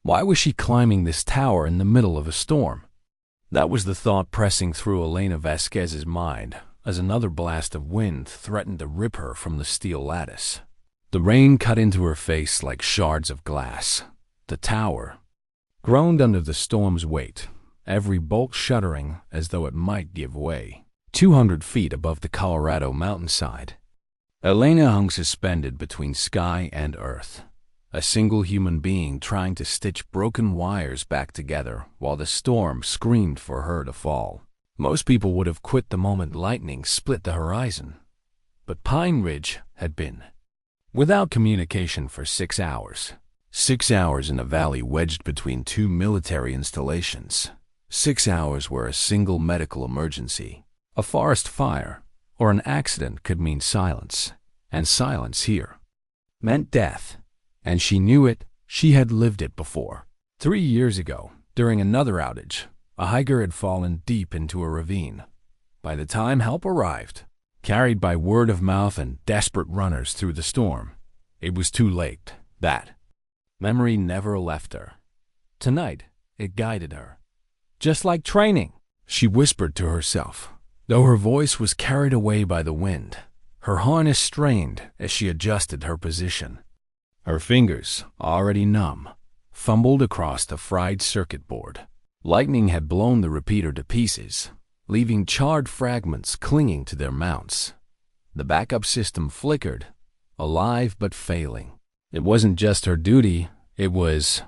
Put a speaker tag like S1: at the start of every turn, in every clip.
S1: Why was she climbing this tower in the middle of a storm? That was the thought pressing through Elena Vasquez's mind as another blast of wind threatened to rip her from the steel lattice. The rain cut into her face like shards of glass. The tower groaned under the storm's weight, every bolt shuddering as though it might give way. 200 feet above the Colorado mountainside, Elena hung suspended between sky and earth, a single human being trying to stitch broken wires back together while the storm screamed for her to fall. Most people would have quit the moment lightning split the horizon, but Pine Ridge had been without communication for 6 hours. 6 hours in a valley wedged between two military installations. 6 hours where a single medical emergency, a forest fire, or an accident could mean silence. And silence here meant death. And she knew it. She had lived it before. 3 years ago, during another outage, a hiker had fallen deep into a ravine. By the time help arrived, carried by word of mouth and desperate runners through the storm, it was too late. That memory never left her. Tonight, it guided her. Just like training, she whispered to herself, though her voice was carried away by the wind. Her harness strained as she adjusted her position. Her fingers, already numb, fumbled across the fried circuit board. Lightning had blown the repeater to pieces, leaving charred fragments clinging to their mounts. The backup system flickered, alive but failing. It wasn't just her duty, it was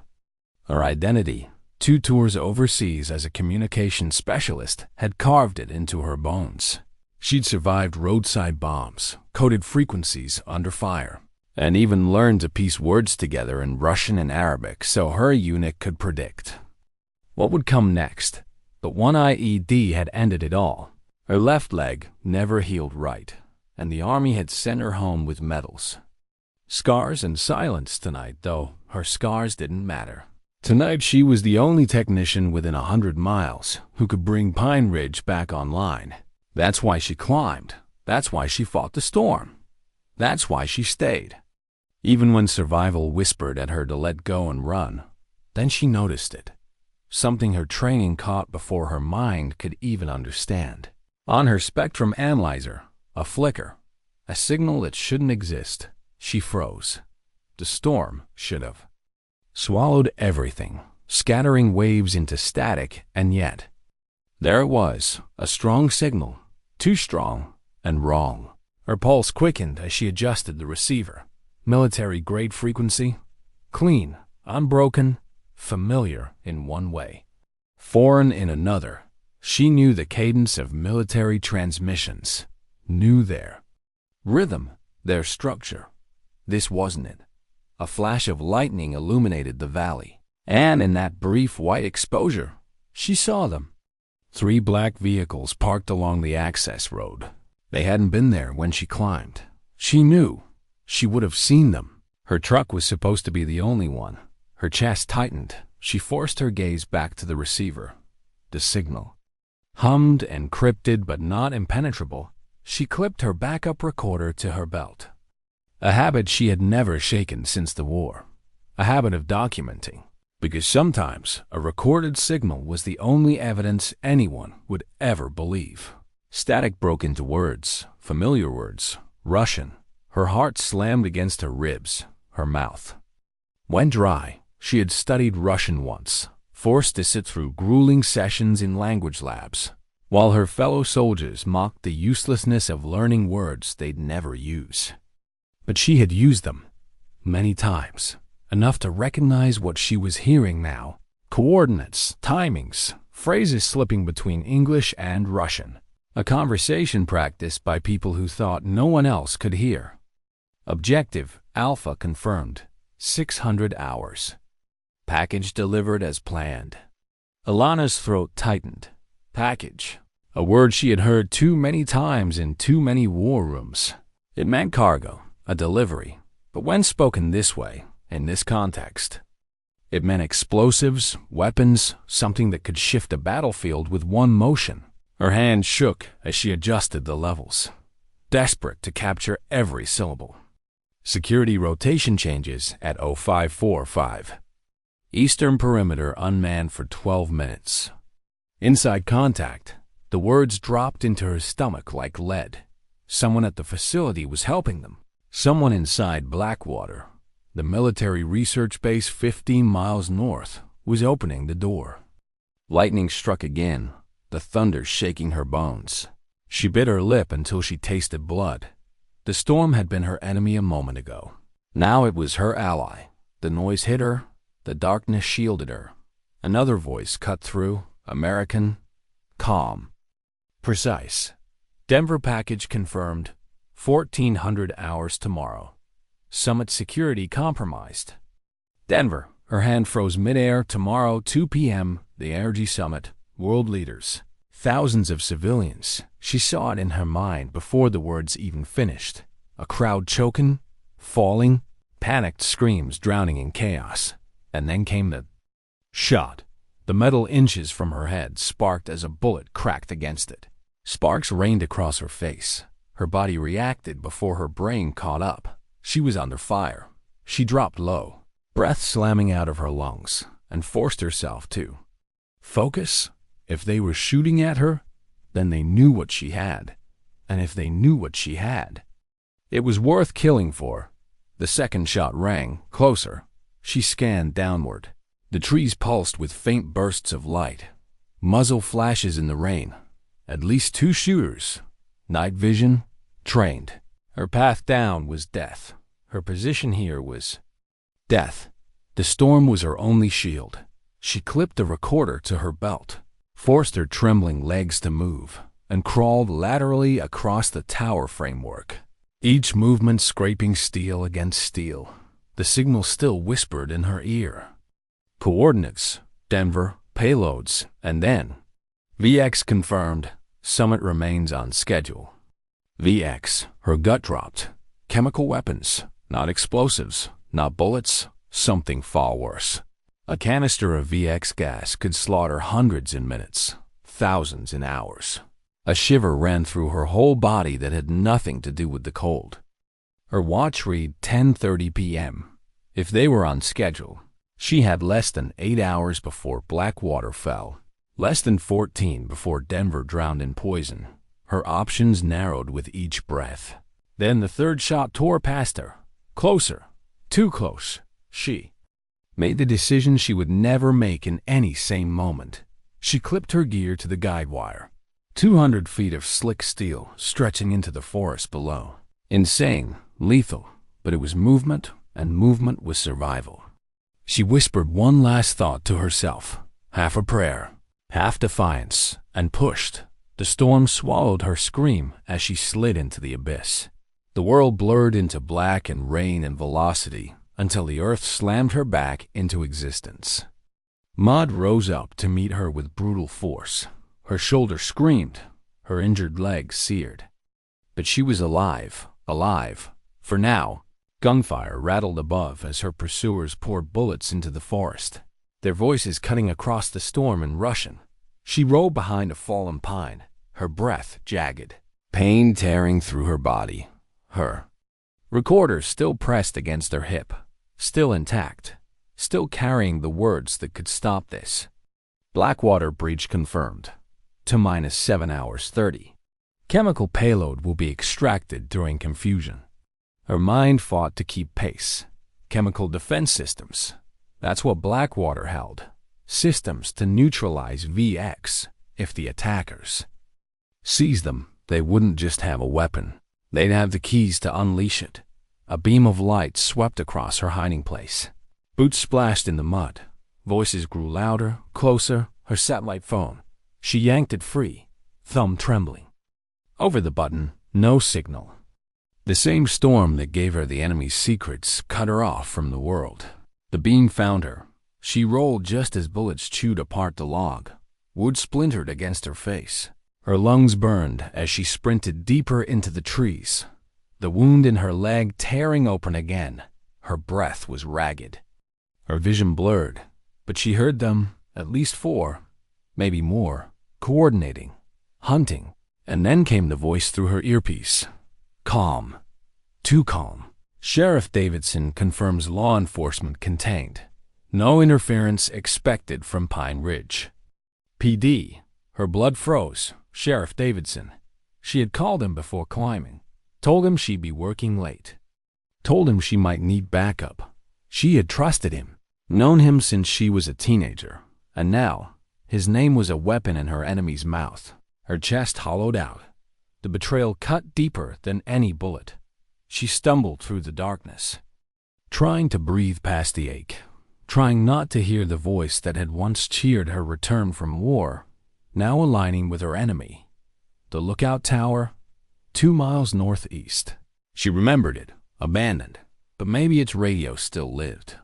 S1: her identity. 2 tours overseas as a communication specialist had carved it into her bones. She'd survived roadside bombs, coded frequencies under fire, and even learned to piece words together in Russian and Arabic so her unit could predict what would come next. But one IED had ended it all. Her left leg never healed right, and the army had sent her home with medals. Scars and silence tonight, though her scars didn't matter. Tonight she was the only technician within 100 miles who could bring Pine Ridge back online. That's why she climbed. That's why she fought the storm. That's why she stayed. Even when survival whispered at her to let go and run, then she noticed it. Something her training caught before her mind could even understand. On her spectrum analyzer, a flicker, a signal that shouldn't exist. She froze. The storm should have swallowed everything, scattering waves into static, and yet there it was, a strong signal, too strong and wrong. Her pulse quickened as she adjusted the receiver. Military-grade frequency, clean, unbroken, familiar in one way, foreign in another. She knew the cadence of military transmissions, knew their rhythm, their structure. This wasn't it. A flash of lightning illuminated the valley, and in that brief white exposure, she saw them. 3 black vehicles parked along the access road. They hadn't been there when she climbed. She knew. She would have seen them. Her truck was supposed to be the only one. Her chest tightened. She forced her gaze back to the receiver. The signal hummed, encrypted but not impenetrable. She clipped her backup recorder to her belt. A habit she had never shaken since the war. A habit of documenting. Because sometimes a recorded signal was the only evidence anyone would ever believe. Static broke into words, familiar words, Russian. Her heart slammed against her ribs, her mouth went dry. She had studied Russian once, forced to sit through grueling sessions in language labs, while her fellow soldiers mocked the uselessness of learning words they'd never use. But she had used them, many times, enough to recognize what she was hearing now. Coordinates, timings, phrases slipping between English and Russian. A conversation practiced by people who thought no one else could hear. Objective, Alpha confirmed. 600 hours. Package delivered as planned. Alana's throat tightened. Package. A word she had heard too many times in too many war rooms. It meant cargo, a delivery. But when spoken this way, in this context, it meant explosives, weapons, something that could shift a battlefield with one motion. Her hand shook as she adjusted the levels, desperate to capture every syllable. Security rotation changes at 0545. Eastern perimeter unmanned for 12 minutes. Inside contact. The words dropped into her stomach like lead. Someone at the facility was helping them. Someone inside Blackwater, the military research base 15 miles north, was opening the door. Lightning struck again, the thunder shaking her bones. She bit her lip until she tasted blood. The storm had been her enemy a moment ago. Now it was her ally. The noise hit her. The darkness shielded her. Another voice cut through, American, calm, precise. Denver package confirmed, 1400 hours tomorrow. Summit security compromised. Denver, her hand froze midair. Tomorrow, 2 p.m., the Energy Summit, world leaders. Thousands of civilians. She saw it in her mind before the words even finished. A crowd choking, falling, panicked screams drowning in chaos. And then came the shot. The metal inches from her head sparked as a bullet cracked against it. Sparks rained across her face. Her body reacted before her brain caught up. She was under fire. She dropped low, breath slamming out of her lungs, and forced herself to focus. If they were shooting at her, then they knew what she had. And if they knew what she had, it was worth killing for. The second shot rang, closer. She scanned downward. The trees pulsed with faint bursts of light. Muzzle flashes in the rain. At least 2 shooters. Night vision, trained. Her path down was death. Her position here was death. The storm was her only shield. She clipped the recorder to her belt, forced her trembling legs to move, and crawled laterally across the tower framework. Each movement scraping steel against steel. The signal still whispered in her ear. Coordinates, Denver, payloads, and then VX confirmed. Summit remains on schedule. VX, her gut dropped. Chemical weapons, not explosives, not bullets, something far worse. A canister of VX gas could slaughter hundreds in minutes, thousands in hours. A shiver ran through her whole body that had nothing to do with the cold. Her watch read 10:30 p.m. If they were on schedule, she had less than 8 hours before Blackwater fell, less than 14 before Denver drowned in poison. Her options narrowed with each breath. Then the third shot tore past her. Closer, too close. She made the decision she would never make in any sane moment. She clipped her gear to the guide wire. 200 feet of slick steel stretching into the forest below. Insane, lethal, but it was movement, and movement was survival. She whispered one last thought to herself, half a prayer, half defiance, and pushed. The storm swallowed her scream as she slid into the abyss. The world blurred into black and rain and velocity until the earth slammed her back into existence. Mud rose up to meet her with brutal force. Her shoulder screamed, her injured leg seared. But she was alive, alive. For now. Gunfire rattled above as her pursuers poured bullets into the forest, their voices cutting across the storm in Russian. She rolled behind a fallen pine, her breath jagged, pain tearing through her body. Her recorder still pressed against her hip, still intact, still carrying the words that could stop this. Blackwater breach confirmed. To minus 7 hours 30. Chemical payload will be extracted during confusion. Her mind fought to keep pace. Chemical defense systems. That's what Blackwater held. Systems to neutralize VX if the attackers seized them. They wouldn't just have a weapon. They'd have the keys to unleash it. A beam of light swept across her hiding place. Boots splashed in the mud. Voices grew louder, closer. Her satellite phone. She yanked it free, thumb trembling. Over the button, no signal. The same storm that gave her the enemy's secrets cut her off from the world. The beam found her. She rolled just as bullets chewed apart the log. Wood splintered against her face. Her lungs burned as she sprinted deeper into the trees. The wound in her leg tearing open again. Her breath was ragged. Her vision blurred, but she heard them, at least 4, maybe more, coordinating, hunting. And then came the voice through her earpiece. Calm. Too calm. Sheriff Davidson confirms law enforcement contained. No interference expected from Pine Ridge. PD. Her blood froze. Sheriff Davidson. She had called him before climbing. Told him she'd be working late. Told him she might need backup. She had trusted him. Known him since she was a teenager. And now, his name was a weapon in her enemy's mouth. Her chest hollowed out. The betrayal cut deeper than any bullet. She stumbled through the darkness, trying to breathe past the ache, trying not to hear the voice that had once cheered her return from war, now aligning with her enemy. The lookout tower, 2 miles northeast. She remembered it, abandoned, but maybe its radio still lived.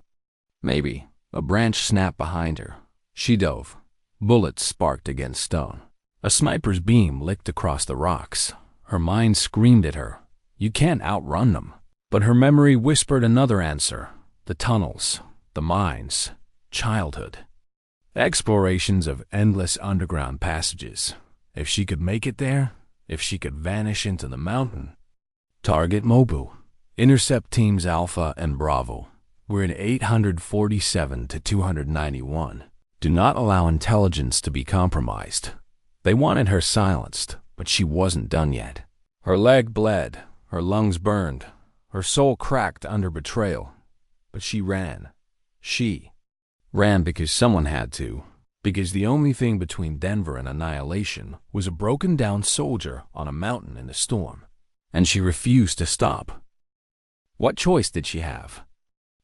S1: Maybe. A branch snapped behind her. She dove. Bullets sparked against stone. A sniper's beam licked across the rocks. Her mind screamed at her, "You can't outrun them." But her memory whispered another answer. The tunnels, the mines, childhood. Explorations of endless underground passages. If she could make it there, if she could vanish into the mountain. Target Mobu. Intercept teams Alpha and Bravo. We're in 847 to 291. Do not allow intelligence to be compromised. They wanted her silenced, but she wasn't done yet. Her leg bled, her lungs burned, her soul cracked under betrayal. But she ran. She ran because someone had to, because the only thing between Denver and annihilation was a broken-down soldier on a mountain in a storm. And she refused to stop. What choice did she have?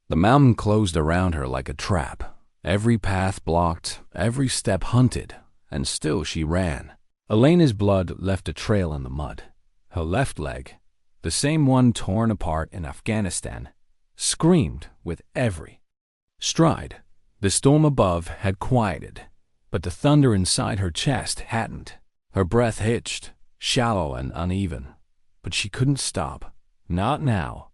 S1: The mountain closed around her like a trap. Every path blocked, every step hunted, and still she ran. Elena's blood left a trail in the mud. Her left leg, the same one torn apart in Afghanistan, screamed with every stride. The storm above had quieted, but the thunder inside her chest hadn't. Her breath hitched, shallow and uneven, but she couldn't stop. Not now.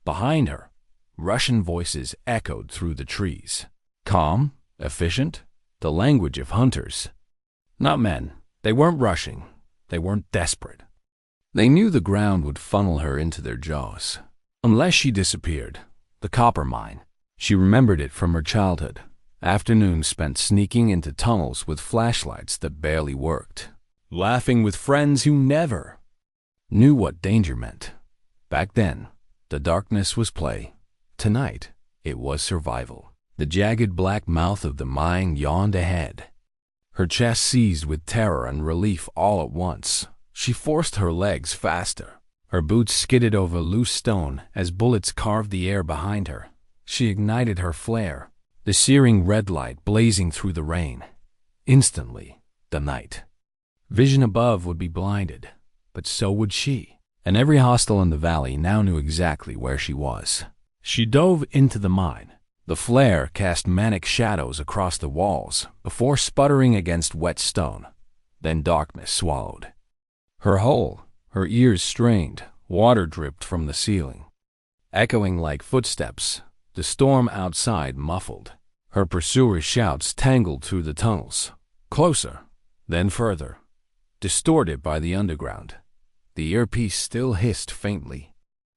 S1: Behind her, Russian voices echoed through the trees. Calm, efficient, the language of hunters. Not men. They weren't rushing. They weren't desperate. They knew the ground would funnel her into their jaws. Unless she disappeared. The copper mine. She remembered it from her childhood. Afternoons spent sneaking into tunnels with flashlights that barely worked. Laughing with friends who never knew what danger meant. Back then, the darkness was play. Tonight, it was survival. The jagged black mouth of the mine yawned ahead. Her chest seized with terror and relief all at once. She forced her legs faster. Her boots skidded over loose stone as bullets carved the air behind her. She ignited her flare, the searing red light blazing through the rain. Instantly, the night. Vision above would be blinded, but so would she. And every hostile in the valley now knew exactly where she was. She dove into the mine. The flare cast manic shadows across the walls before sputtering against wet stone. Then darkness swallowed her whole. Her ears strained. Water dripped from the ceiling. Echoing like footsteps, the storm outside muffled. Her pursuers' shouts tangled through the tunnels. Closer, then further. Distorted by the underground. The earpiece still hissed faintly.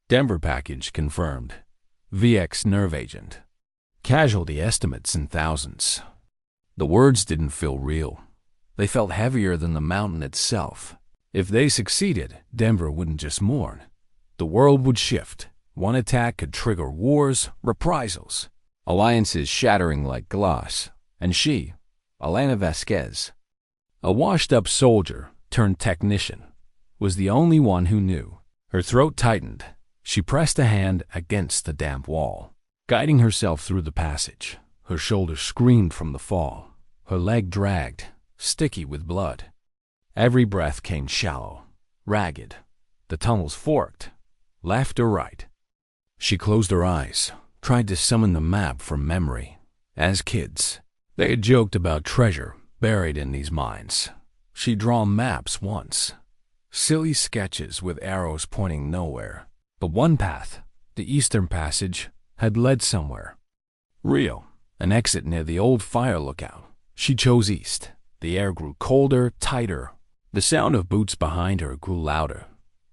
S1: Denver package confirmed. VX nerve agent. Casualty estimates in thousands. The words didn't feel real. They felt heavier than the mountain itself. If they succeeded, Denver wouldn't just mourn. The world would shift. One attack could trigger wars, reprisals, alliances shattering like glass. And she, Elena Vasquez, a washed-up soldier turned technician, was the only one who knew. Her throat tightened. She pressed a hand against the damp wall, guiding herself through the passage. Her shoulders screamed from the fall. Her leg dragged, sticky with blood. Every breath came shallow, ragged. The tunnels forked, left or right. She closed her eyes, tried to summon the map from memory. As kids, they had joked about treasure buried in these mines. She'd drawn maps once. Silly sketches with arrows pointing nowhere. But one path, the Eastern Passage, had led somewhere. Real, an exit near the old fire lookout. She chose east. The air grew colder, tighter. The sound of boots behind her grew louder.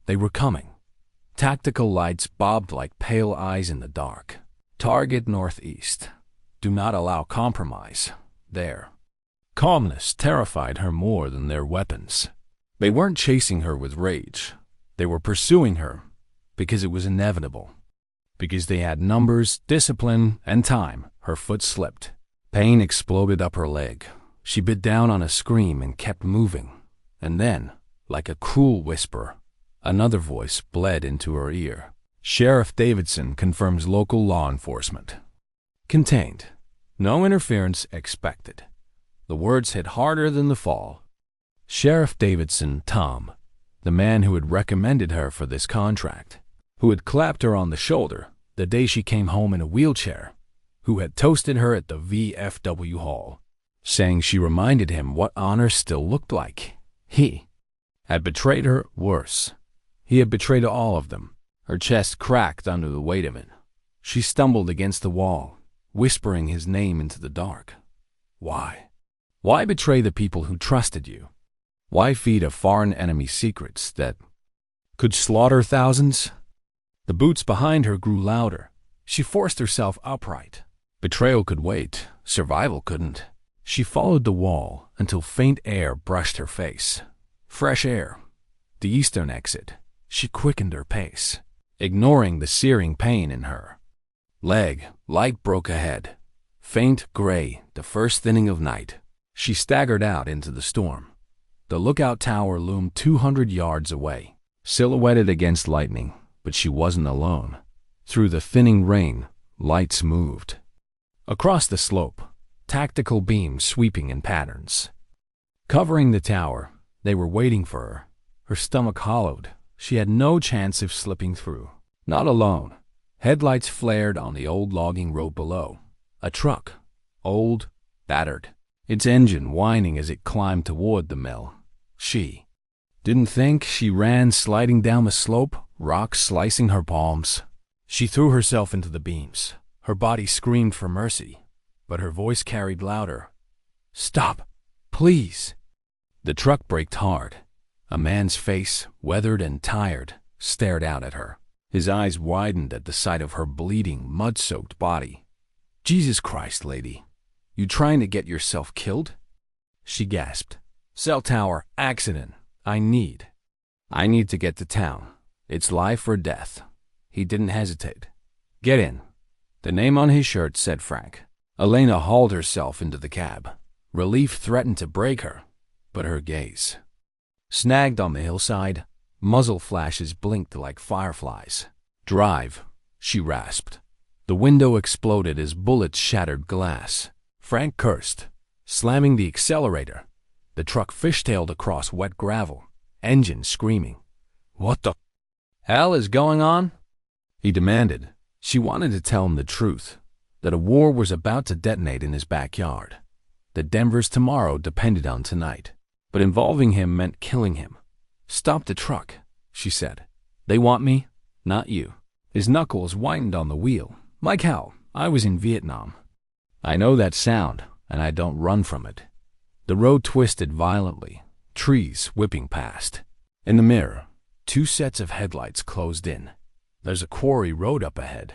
S1: They were coming. Tactical lights bobbed like pale eyes in the dark. Target northeast. Do not allow compromise. Their calmness terrified her more than their weapons. They weren't chasing her with rage. They were pursuing her because it was inevitable. Because they had numbers, discipline, and time. Her foot slipped. Pain exploded up her leg. She bit down on a scream and kept moving. And then, like a cruel whisper, another voice bled into her ear. Sheriff Davidson confirms local law enforcement. Contained. No interference expected. The words hit harder than the fall. Sheriff Davidson, Tom, the man who had recommended her for this contract, who had clapped her on the shoulder the day she came home in a wheelchair, who had toasted her at the VFW hall, saying she reminded him what honor still looked like. He had betrayed her worse. He had betrayed all of them. Her chest cracked under the weight of it. She stumbled against the wall, whispering his name into the dark. Why? Why betray the people who trusted you? Why feed a foreign enemy secrets that could slaughter thousands? The boots behind her grew louder. She forced herself upright. Betrayal could wait. Survival couldn't. She followed the wall until faint air brushed her face. Fresh air. The eastern exit. She quickened her pace, ignoring the searing pain in her leg. Light broke ahead. Faint gray, the first thinning of night. She staggered out into the storm. The lookout tower loomed 200 yards away, silhouetted against lightning, but she wasn't alone. Through the thinning rain, lights moved. Across the slope, tactical beams sweeping in patterns. Covering the tower, they were waiting for her. Her stomach hollowed. She had no chance of slipping through. Not alone. Headlights flared on the old logging road below. A truck, old, battered, its engine whining as it climbed toward the mill. She didn't think. She ran, sliding down the slope, rocks slicing her palms. She threw herself into the beams. Her body screamed for mercy, but her voice carried louder. Stop, please. The truck braked hard. A man's face, weathered and tired, stared out at her. His eyes widened at the sight of her bleeding, mud-soaked body. Jesus Christ, lady. You trying to get yourself killed? She gasped. Cell tower, accident. I need to get to town. It's life or death. He didn't hesitate. Get in. The name on his shirt said Frank. Elena hauled herself into the cab. Relief threatened to break her, but her gaze snagged on the hillside. Muzzle flashes blinked like fireflies. Drive, she rasped. The window exploded as bullets shattered glass. Frank cursed, slamming the accelerator. The truck fishtailed across wet gravel, engine screaming. What the hell is going on? He demanded. She wanted to tell him the truth, that a war was about to detonate in his backyard, that Denver's tomorrow depended on tonight. But involving him meant killing him. Stop the truck, she said. They want me, not you. His knuckles whitened on the wheel. Like how I was in Vietnam. I know that sound, and I don't run from it. The road twisted violently, trees whipping past. In the mirror, 2 sets of headlights closed in. There's a quarry road up ahead,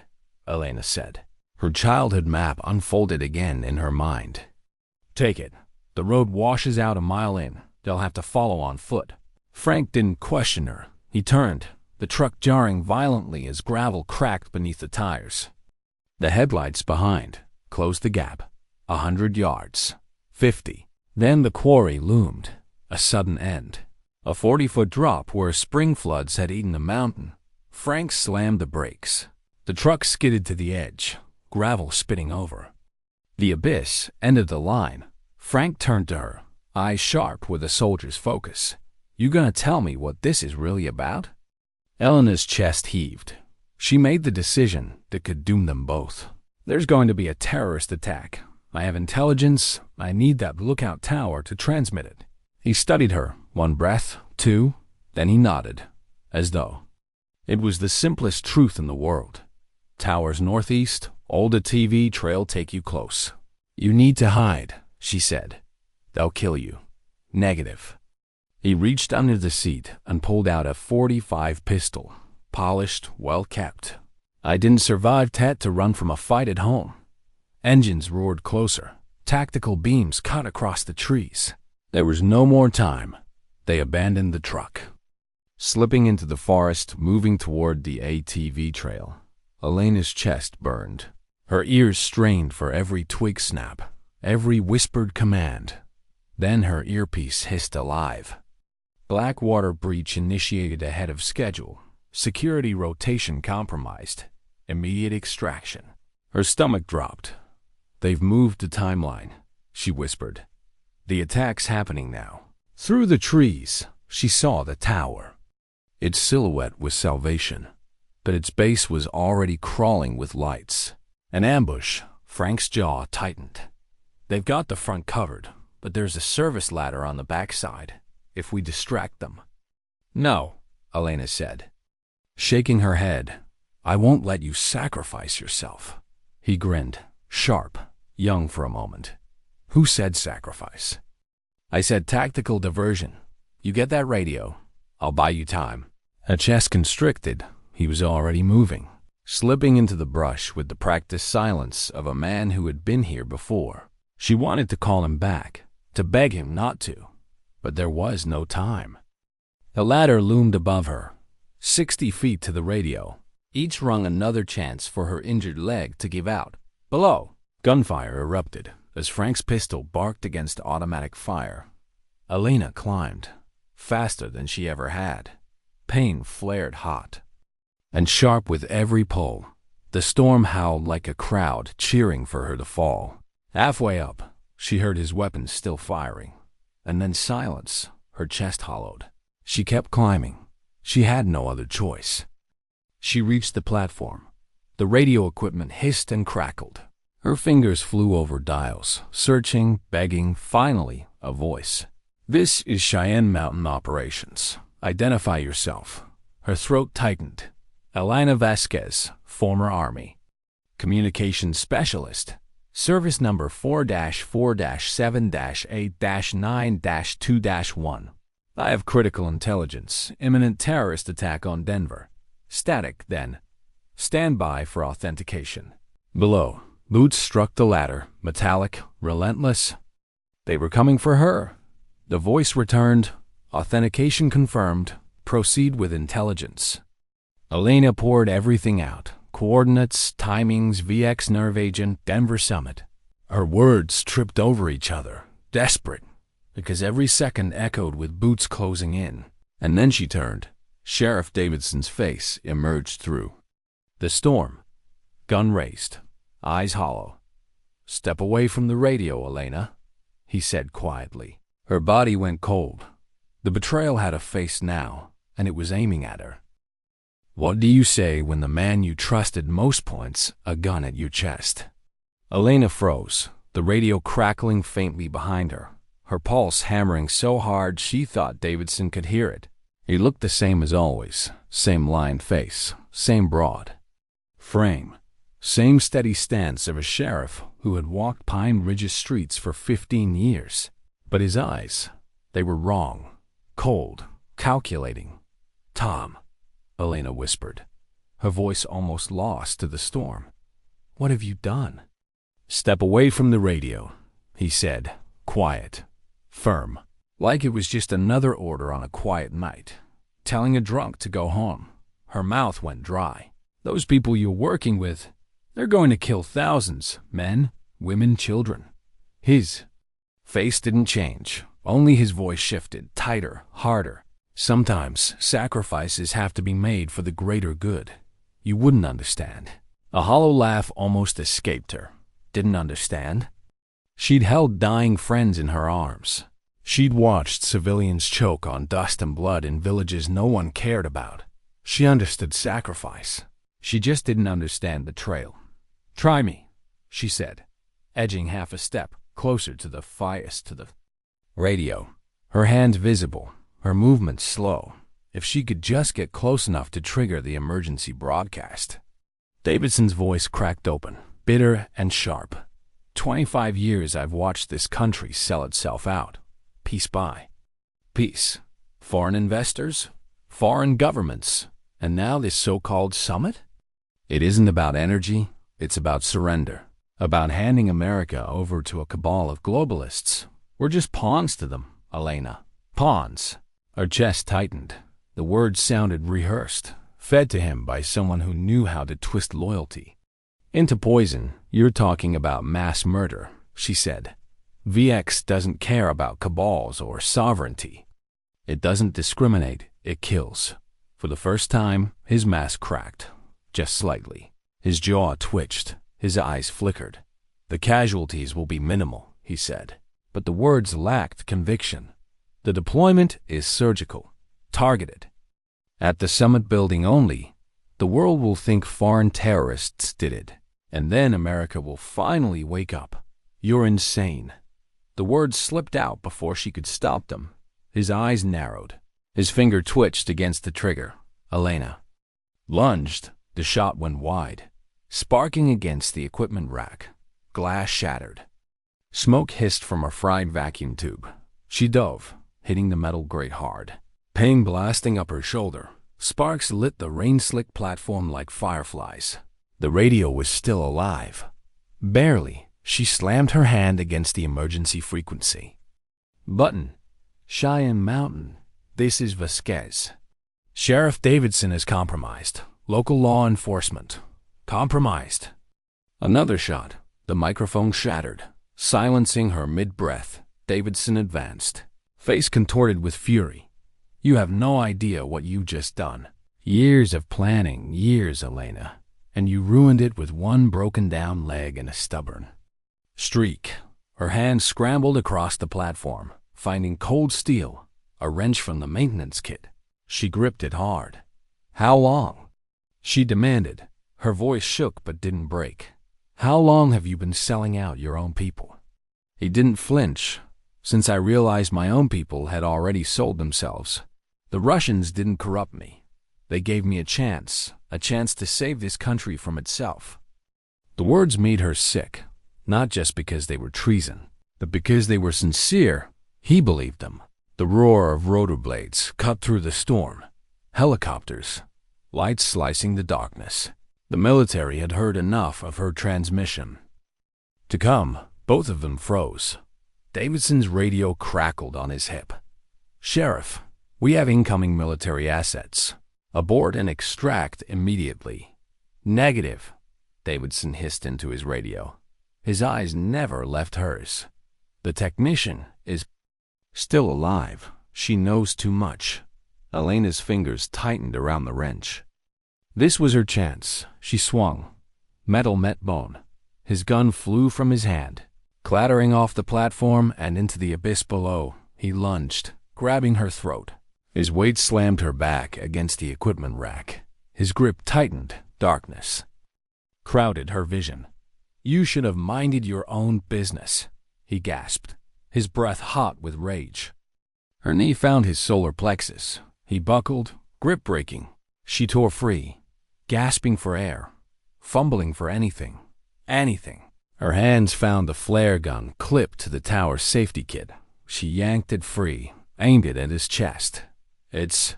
S1: Elena said. Her childhood map unfolded again in her mind. Take it. The road washes out a mile in. They'll have to follow on foot. Frank didn't question her. He turned, the truck jarring violently as gravel cracked beneath the tires. The headlights behind closed the gap. 100 yards. 50. Then the quarry loomed. A sudden end. A 40-foot drop where spring floods had eaten the mountain. Frank slammed the brakes. The truck skidded to the edge, gravel spitting over. The abyss ended the line. Frank turned to her, eyes sharp with a soldier's focus. You gonna tell me what this is really about? Elena's chest heaved. She made the decision that could doom them both. There's going to be a terrorist attack. I have intelligence. I need that lookout tower to transmit it. He studied her, 1 breath, 2, then he nodded, as though it was the simplest truth in the world. Towers northeast, older TV trail take you close. You need to hide, she said. They'll kill you. Negative. He reached under the seat and pulled out a .45 pistol, polished, well kept. I didn't survive Tet to run from a fight at home. Engines roared closer. Tactical beams cut across the trees. There was no more time. They abandoned the truck. Slipping into the forest, moving toward the ATV trail, Elena's chest burned. Her ears strained for every twig snap, every whispered command. Then her earpiece hissed alive. Blackwater breach initiated ahead of schedule. Security rotation compromised. Immediate extraction. Her stomach dropped. "They've moved the timeline," she whispered. "The attack's happening now." Through the trees, she saw the tower. Its silhouette was salvation, but its base was already crawling with lights. An ambush. Frank's jaw tightened. "They've got the front covered, but there's a service ladder on the backside, if we distract them." "No," Elena said, shaking her head. "I won't let you sacrifice yourself." He grinned, sharp, young for a moment. "Who said sacrifice?" "I said tactical diversion. You get that radio. I'll buy you time." A chest constricted. He was already moving, slipping into the brush with the practiced silence of a man who had been here before. She wanted to call him back, to beg him not to, but there was no time. The ladder loomed above her, 60 feet to the radio. Each rung another chance for her injured leg to give out. Below, gunfire erupted as Frank's pistol barked against automatic fire. Elena climbed, faster than she ever had. Pain flared hot and sharp with every pull. The storm howled like a crowd cheering for her to fall. Halfway up, she heard his weapons still firing, and then silence. Her chest hollowed. She kept climbing. She had no other choice. She reached the platform. The radio equipment hissed and crackled. Her fingers flew over dials, searching, begging. Finally, a voice. "This is Cheyenne Mountain Operations. Identify yourself." Her throat tightened. "Elena Vasquez, former Army. Communications Specialist. Service number 4-7-7-8-9-2-1. I have critical intelligence. Imminent terrorist attack on Denver. Static, then. Stand by for authentication." Below, boots struck the ladder, metallic, relentless. They were coming for her. The voice returned. "Authentication confirmed. Proceed with intelligence." Elena poured everything out. Coordinates, timings, VX nerve agent, Denver summit. Her words tripped over each other, desperate, because every second echoed with boots closing in. And then she turned. Sheriff Davidson's face emerged through the storm. Gun raised, eyes hollow. "Step away from the radio, Elena," he said quietly. Her body went cold. The betrayal had a face now, and it was aiming at her. "What do you say when the man you trusted most points a gun at your chest?" Elena froze, the radio crackling faintly behind her, her pulse hammering so hard she thought Davidson could hear it. He looked the same as always, same lined face, same broad frame, same steady stance of a sheriff who had walked Pine Ridge's streets for 15 years. But his eyes, they were wrong, cold, calculating. "Tom," Elena whispered, her voice almost lost to the storm. "What have you done?" "Step away from the radio," he said, quiet, firm, like it was just another order on a quiet night, telling a drunk to go home. Her mouth went dry. "Those people you're working with, they're going to kill thousands, men, women, children." His face didn't change, only his voice shifted, tighter, harder. "Sometimes sacrifices have to be made for the greater good. You wouldn't understand." A hollow laugh almost escaped her. Didn't understand? She'd held dying friends in her arms. She'd watched civilians choke on dust and blood in villages no one cared about. She understood sacrifice. She just didn't understand betrayal. "Try me," she said, edging half a step closer to the fias to the radio. Her hands visible, her movements slow. If she could just get close enough to trigger the emergency broadcast. Davidson's voice cracked open, bitter and sharp. 25 years I've watched this country sell itself out, piece by piece. Foreign investors, foreign governments, and now this so-called summit? It isn't about energy, it's about surrender. About handing America over to a cabal of globalists. We're just pawns to them, Elena. Pawns. Her chest tightened. The words sounded rehearsed, fed to him by someone who knew how to twist loyalty into poison. You're talking about mass murder, she said. VX doesn't care about cabals or sovereignty. It doesn't discriminate, it kills. For the first time, his mask cracked, just slightly. His jaw twitched, his eyes flickered. The casualties will be minimal, he said. But the words lacked conviction. The deployment is surgical, targeted. At the summit building only, the world will think foreign terrorists did it. And then America will finally wake up. You're insane. The words slipped out before she could stop them. His eyes narrowed. His finger twitched against the trigger. Elena lunged. The shot went wide, sparking against the equipment rack. Glass shattered. Smoke hissed from a fried vacuum tube. She dove, hitting the metal grate hard. Pain blasting up her shoulder. Sparks lit the rain-slick platform like fireflies. The radio was still alive. Barely. She slammed her hand against the emergency frequency. Button. Cheyenne Mountain. This is Vasquez. Sheriff Davidson is compromised. Local law enforcement. Compromised. Another shot. The microphone shattered, silencing her mid-breath. Davidson advanced, face contorted with fury. You have no idea what you've just done. Years of planning, years, Elena. And you ruined it with one broken-down leg and a stubborn streak. Her hand scrambled across the platform, finding cold steel, a wrench from the maintenance kit. She gripped it hard. How long? She demanded. Her voice shook but didn't break. How long have you been selling out your own people? He didn't flinch, since I realized my own people had already sold themselves. The Russians didn't corrupt me. They gave me a chance to save this country from itself. The words made her sick, not just because they were treason, but because they were sincere. He believed them. The roar of rotor blades cut through the storm. Helicopters, lights slicing the darkness. The military had heard enough of her transmission to come. Both of them froze. Davidson's radio crackled on his hip. Sheriff, we have incoming military assets. Abort and extract immediately. Negative, Davidson hissed into his radio. His eyes never left hers. The technician is still alive. She knows too much. Elena's fingers tightened around the wrench. This was her chance. She swung. Metal met bone. His gun flew from his hand. Clattering off the platform and into the abyss below, he lunged, grabbing her throat. His weight slammed her back against the equipment rack. His grip tightened. Darkness crowded her vision. You should have minded your own business, he gasped, his breath hot with rage. Her knee found his solar plexus. He buckled, grip breaking. She tore free, gasping for air, fumbling for anything. Her hands found the flare gun clipped to the tower's safety kit. She yanked it free, aimed it at his chest. It's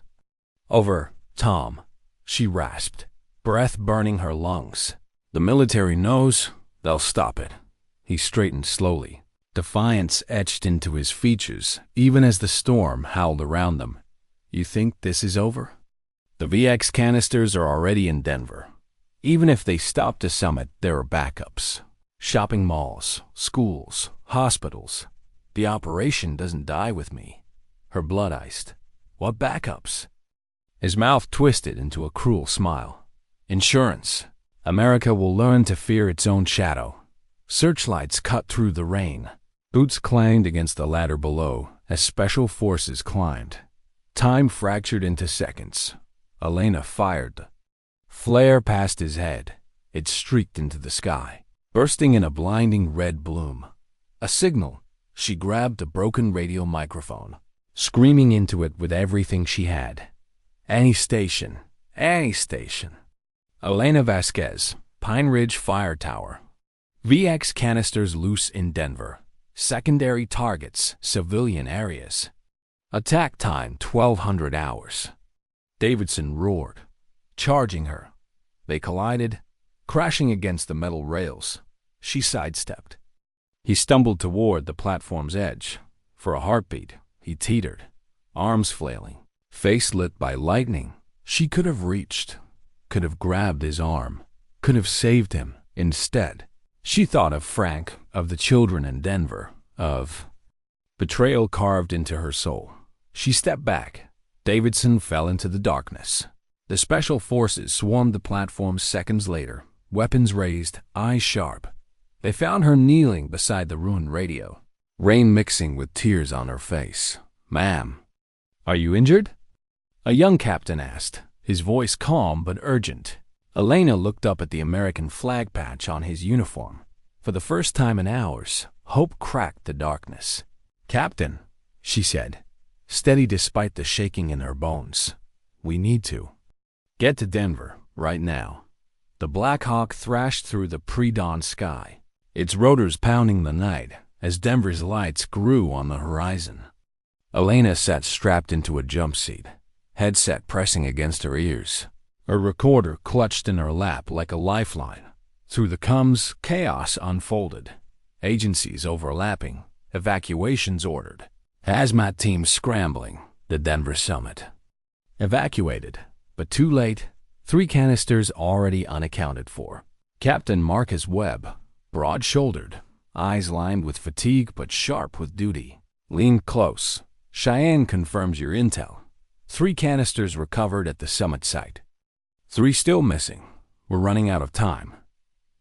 S1: over, Tom, she rasped, breath burning her lungs. The military knows, they'll stop it. He straightened slowly. Defiance etched into his features, even as the storm howled around them. You think this is over? The VX canisters are already in Denver. Even if they stop to summit, there are backups. Shopping malls, schools, hospitals. The operation doesn't die with me. Her blood iced. What backups? His mouth twisted into a cruel smile. Insurance. America will learn to fear its own shadow. Searchlights cut through the rain. Boots clanged against the ladder below as special forces climbed. Time fractured into seconds. Elena fired. Flare passed his head. It streaked into the sky, bursting in a blinding red bloom. A signal. She grabbed a broken radio microphone, screaming into it with everything she had. Any station. Elena Vasquez, Pine Ridge Fire Tower. VX canisters loose in Denver. Secondary targets, civilian areas. Attack time 1200 hours. Davidson roared, charging her. They collided, crashing against the metal rails. She sidestepped. He stumbled toward the platform's edge. For a heartbeat, he teetered, arms flailing, face lit by lightning. She could have reached, could have grabbed his arm, could have saved him. Instead, she thought of Frank, of the children in Denver, of betrayal carved into her soul. She stepped back. Davidson fell into the darkness. The special forces swarmed the platform seconds later, weapons raised, eyes sharp. They found her kneeling beside the ruined radio, rain mixing with tears on her face. "Ma'am, are you injured?" A young captain asked, his voice calm but urgent. Elena looked up at the American flag patch on his uniform. For the first time in hours, hope cracked the darkness. "Captain," she said, steady despite the shaking in her bones, "we need to get to Denver right now." The Black Hawk thrashed through the pre-dawn sky, its rotors pounding the night as Denver's lights grew on the horizon. Elena sat strapped into a jump seat, headset pressing against her ears, a recorder clutched in her lap like a lifeline. Through the comms, chaos unfolded. Agencies overlapping, evacuations ordered, hazmat teams scrambling. The Denver summit. Evacuated, but too late. 3 canisters already unaccounted for. Captain Marcus Webb, broad-shouldered, eyes lined with fatigue but sharp with duty, leaned close. "Cheyenne confirms your intel. 3 canisters recovered at the summit site. 3 still missing. We're running out of time."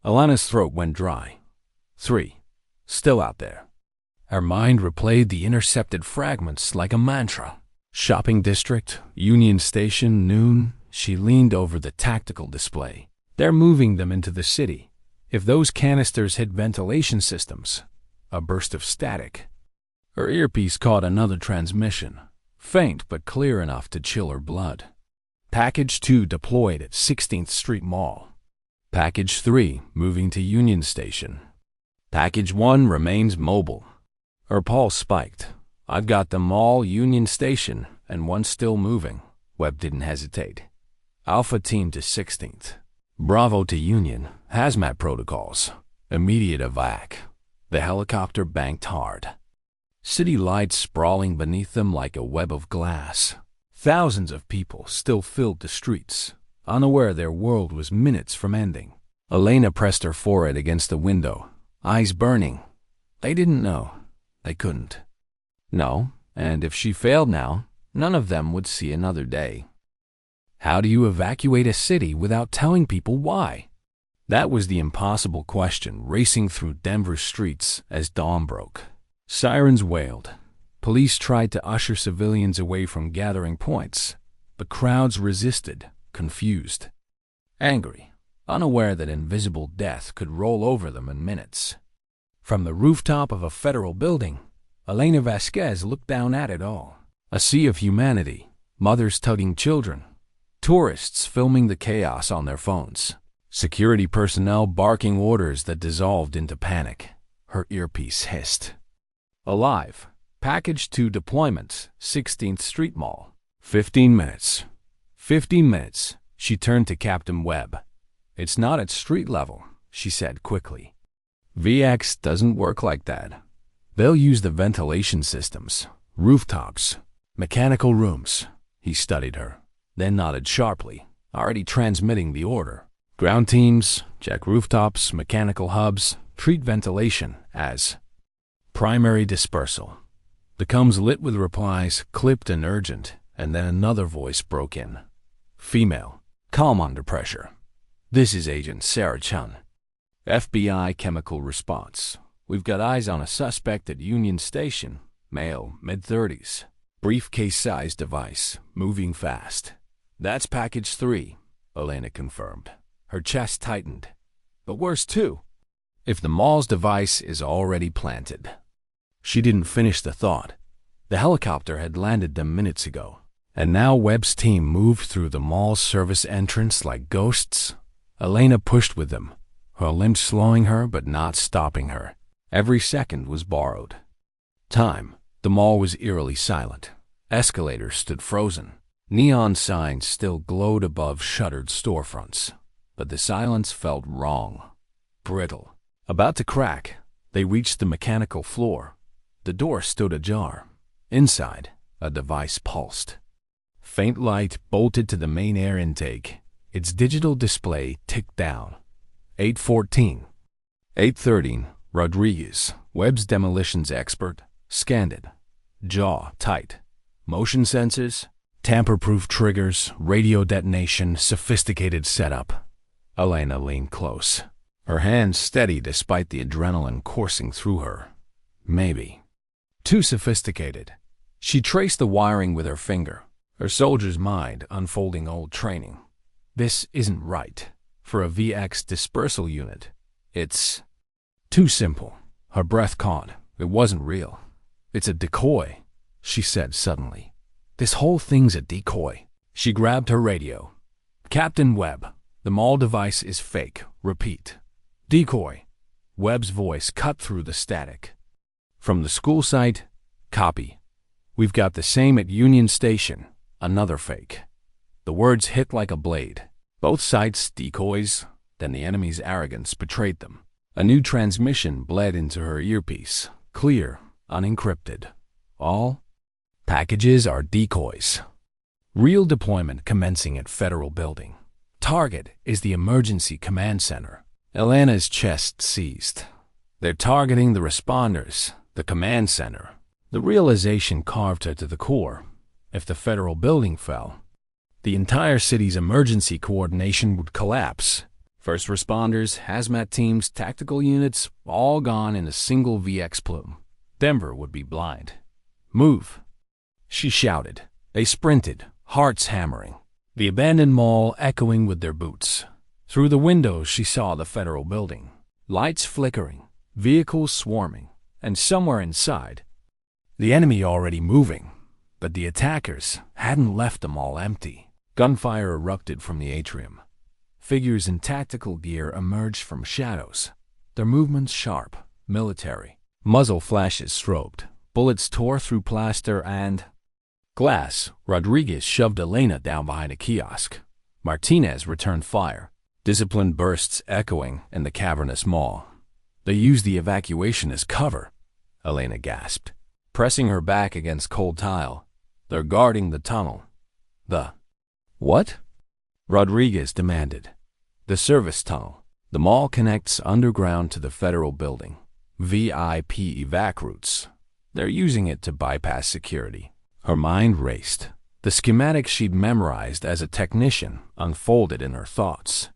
S1: Elena's throat went dry. 3. Still out there. Her mind replayed the intercepted fragments like a mantra. Shopping district, Union Station, noon. She leaned over the tactical display. They're moving them into the city. If those canisters hit ventilation systems, a burst of static. Her earpiece caught another transmission, faint but clear enough to chill her blood. Package 2 deployed at 16th Street Mall. Package 3 moving to Union Station. Package 1 remains mobile. Her pulse spiked. "I've got them all Union Station, and 1 still moving." Webb didn't hesitate. "Alpha team to 16th. Bravo to Union. Hazmat protocols. Immediate evac." The helicopter banked hard. City lights sprawling beneath them like a web of glass. Thousands of people still filled the streets, unaware their world was minutes from ending. Elena pressed her forehead against the window, eyes burning. They didn't know. They couldn't. No, and if she failed now, none of them would see another day. How do you evacuate a city without telling people why? That was the impossible question racing through Denver's streets as dawn broke. Sirens wailed. Police tried to usher civilians away from gathering points, but crowds resisted, confused, angry, unaware that invisible death could roll over them in minutes. From the rooftop of a federal building, Elena Vasquez looked down at it all. A sea of humanity, mothers tugging children, tourists filming the chaos on their phones, security personnel barking orders that dissolved into panic. Her earpiece hissed. "Alive. Package 2 deployments, 16th Street Mall. 15 minutes. 15 minutes." She turned to Captain Webb. "It's not at street level," she said quickly. "VX doesn't work like that. They'll use the ventilation systems, rooftops, mechanical rooms." He studied her, then nodded sharply, already transmitting the order. "Ground teams, check rooftops, mechanical hubs, treat ventilation as primary dispersal." The comms lit with replies, clipped and urgent, and then another voice broke in. Female, calm under pressure. "This is Agent Sarah Chun. FBI chemical response. We've got eyes on a suspect at Union Station. Male, mid-30s. Briefcase-sized device, moving fast." "That's package 3, Elena confirmed. Her chest tightened. "But where's 2? If the mall's device is already planted." She didn't finish the thought. The helicopter had landed them minutes ago, and now Webb's team moved through the mall's service entrance like ghosts. Elena pushed with them, her limbs slowing her but not stopping her. Every second was borrowed. Time. The mall was eerily silent. Escalators stood frozen. Neon signs still glowed above shuttered storefronts. But the silence felt wrong, brittle. About to crack, they reached the mechanical floor. The door stood ajar. Inside, a device pulsed. Faint light bolted to the main air intake. Its digital display ticked down. 8:14. 8:13. Rodriguez, Webb's demolitions expert, scanned it. Jaw tight. Motion sensors, tamper-proof triggers, radio detonation, sophisticated setup. Elena leaned close. Her hands steady despite the adrenaline coursing through her. Maybe too sophisticated. She traced the wiring with her finger, her soldier's mind unfolding old training. This isn't right. For a VX dispersal unit, it's too simple. Her breath caught. It wasn't real. It's a decoy, she said suddenly. This whole thing's a decoy. She grabbed her radio. Captain Webb, the Maul device is fake. Repeat. Decoy. Webb's voice cut through the static. From the school site, copy. We've got the same at Union Station. Another fake. The words hit like a blade. Both sites decoys, then the enemy's arrogance betrayed them. A new transmission bled into her earpiece. Clear, unencrypted. All packages are decoys. Real deployment commencing at Federal Building. Target is the Emergency Command Center. Elena's chest seized. They're targeting the responders, the command center. The realization carved her to the core. If the Federal Building fell, the entire city's emergency coordination would collapse. First responders, hazmat teams, tactical units, all gone in a single VX plume. Denver would be blind. Move, she shouted. They sprinted, hearts hammering. The abandoned mall echoing with their boots. Through the windows she saw the Federal Building. Lights flickering, vehicles swarming, and somewhere inside, the enemy already moving. But the attackers hadn't left the mall empty. Gunfire erupted from the atrium. Figures in tactical gear emerged from shadows. Their movements sharp, military. Muzzle flashes strobed. Bullets tore through plaster and glass. Rodriguez shoved Elena down behind a kiosk. Martinez returned fire. Disciplined bursts echoing in the cavernous mall. They used the evacuation as cover, Elena gasped, pressing her back against cold tile. They're guarding the tunnel. The what? Rodriguez demanded. The service tunnel. The mall connects underground to the Federal Building. VIP evac routes. They're using it to bypass security. Her mind raced. The schematic she'd memorized as a technician unfolded in her thoughts.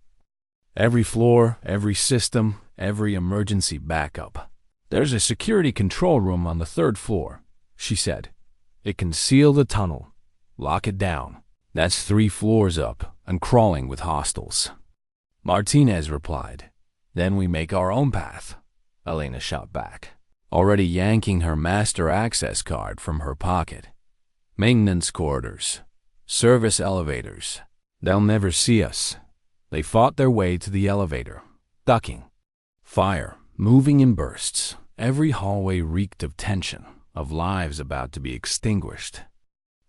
S1: Every floor, every system, every emergency backup. There's a security control room on the 3rd floor, she said. It can seal the tunnel. Lock it down. That's 3 floors up and crawling with hostiles. Martinez replied. Then we make our own path, Elena shot back, already yanking her master access card from her pocket. Maintenance corridors. Service elevators. They'll never see us. They fought their way to the elevator, ducking. Fire, moving in bursts. Every hallway reeked of tension, of lives about to be extinguished.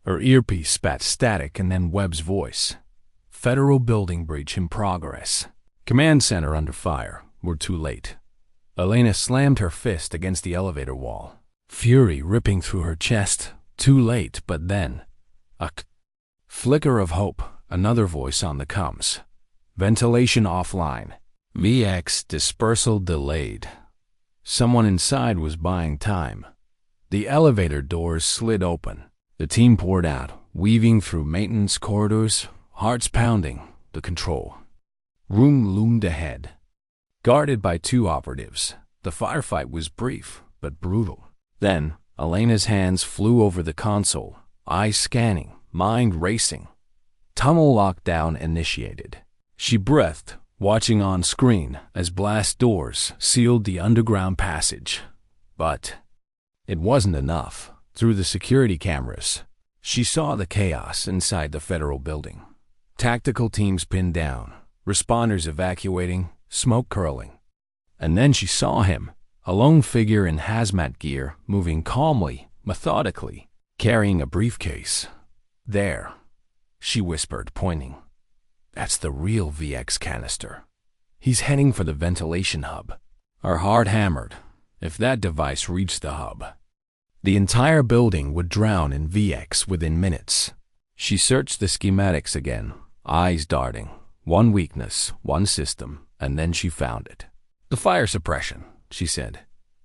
S1: Her earpiece spat static and then Webb's voice. Federal Building breach in progress. Command center under fire. We're too late. Elena slammed her fist against the elevator wall. Fury ripping through her chest. Too late, but then. A flicker of hope. Another voice on the comms. Ventilation offline. VX dispersal delayed. Someone inside was buying time. The elevator doors slid open. The team poured out, weaving through maintenance corridors, hearts pounding, the control room loomed ahead. Guarded by 2 operatives, the firefight was brief but brutal. Then, Elena's hands flew over the console, eyes scanning, mind racing. Tunnel lockdown initiated. She breathed, watching on screen as blast doors sealed the underground passage. But it wasn't enough. Through the security cameras, she saw the chaos inside the Federal Building. Tactical teams pinned down, responders evacuating, smoke curling. And then she saw him, a lone figure in hazmat gear, moving calmly, methodically, carrying a briefcase. There, she whispered, pointing. That's the real VX canister. He's heading for the ventilation hub. Her heart hammered. If that device reached the hub, the entire building would drown in VX within minutes. She searched the schematics again, eyes darting. One weakness, one system, and then she found it. The fire suppression, she said.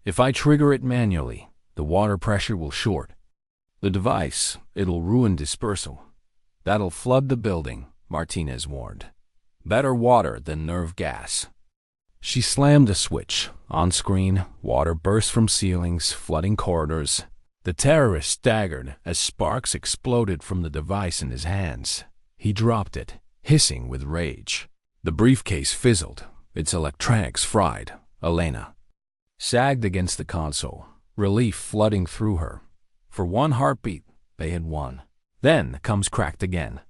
S1: If I trigger it manually, the water pressure will short. The device, it'll ruin dispersal. That'll flood the building, Martinez warned. Better water than nerve gas. She slammed a switch. On screen, water burst from ceilings, flooding corridors. The terrorist staggered as sparks exploded from the device in his hands. He dropped it, hissing with rage. The briefcase fizzled, its electronics fried. Elena sagged against the console, relief flooding through her. For one heartbeat, they had won. Then the comms cracked again.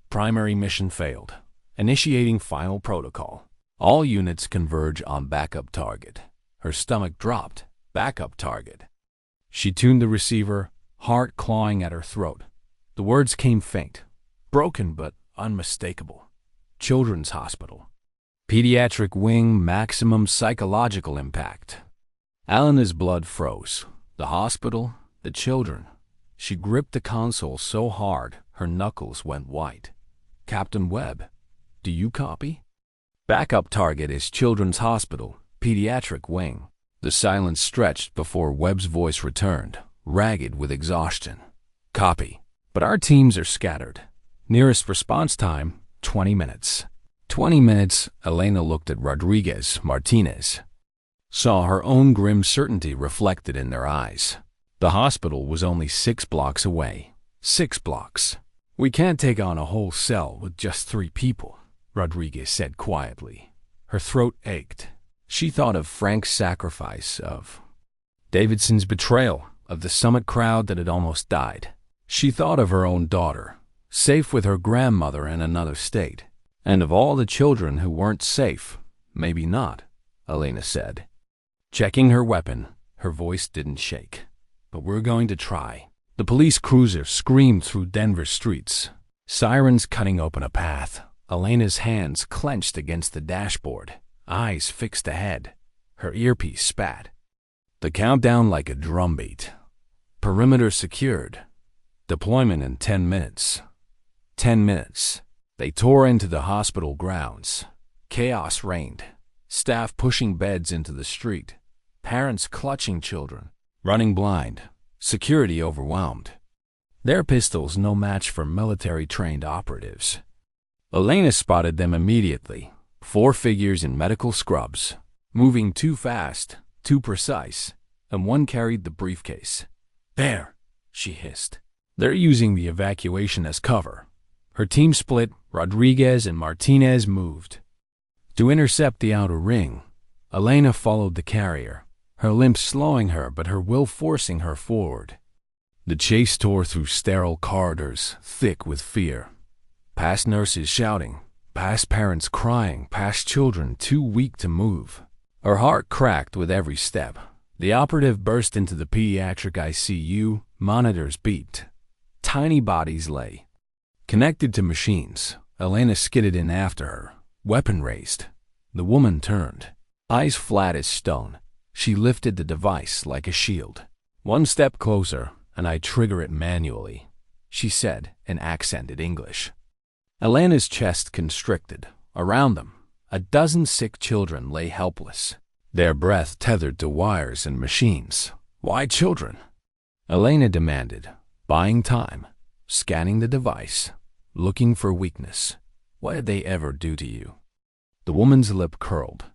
S1: Primary mission failed. Initiating final protocol. All units converge on backup target. Her stomach dropped. Backup target. She tuned the receiver, heart clawing at her throat. The words came faint, broken but unmistakable. Children's Hospital. Pediatric wing, maximum psychological impact. Elena's blood froze. The hospital, the children. She gripped the console so hard her knuckles went white. Captain Webb, do you copy? Backup target is Children's Hospital, Pediatric Wing. The silence stretched before Webb's voice returned, ragged with exhaustion. Copy. But our teams are scattered. Nearest response time, 20 minutes. 20 minutes, Elena looked at Rodriguez, Martinez. Saw her own grim certainty reflected in their eyes. The hospital was only 6 blocks away. 6 blocks. We can't take on a whole cell with just 3 people, Rodriguez said quietly. Her throat ached. She thought of Frank's sacrifice, of Davidson's betrayal, of the summit crowd that had almost died. She thought of her own daughter, safe with her grandmother in another state, and of all the children who weren't safe. Maybe not, Elena said. Checking her weapon, her voice didn't shake. But we're going to try. The police cruiser screamed through Denver streets, sirens cutting open a path. Elena's hands clenched against the dashboard, eyes fixed ahead. Her earpiece spat. The countdown like a drumbeat. Perimeter secured. Deployment in 10 minutes. 10 minutes. They tore into the hospital grounds. Chaos reigned. Staff pushing beds into the street. Parents clutching children. Running blind. Security overwhelmed. Their pistols no match for military-trained operatives. Elena spotted them immediately. 4 figures in medical scrubs, moving too fast, too precise, and one carried the briefcase. There, she hissed. They're using the evacuation as cover. Her team split. Rodriguez and Martinez moved. To intercept the outer ring, Elena followed the carrier, her limp slowing her but her will forcing her forward. The chase tore through sterile corridors, thick with fear. Past nurses shouting, past parents crying, past children too weak to move. Her heart cracked with every step. The operative burst into the pediatric ICU, monitors beeped. Tiny bodies lay. Connected to machines, Elena skidded in after her, weapon raised. The woman turned, eyes flat as stone. She lifted the device like a shield. One step closer, and I trigger it manually, she said in accented English. Elena's chest constricted. Around them, a dozen sick children lay helpless, their breath tethered to wires and machines. Why children? Elena demanded, buying time, scanning the device, looking for weakness. What did they ever do to you? The woman's lip curled.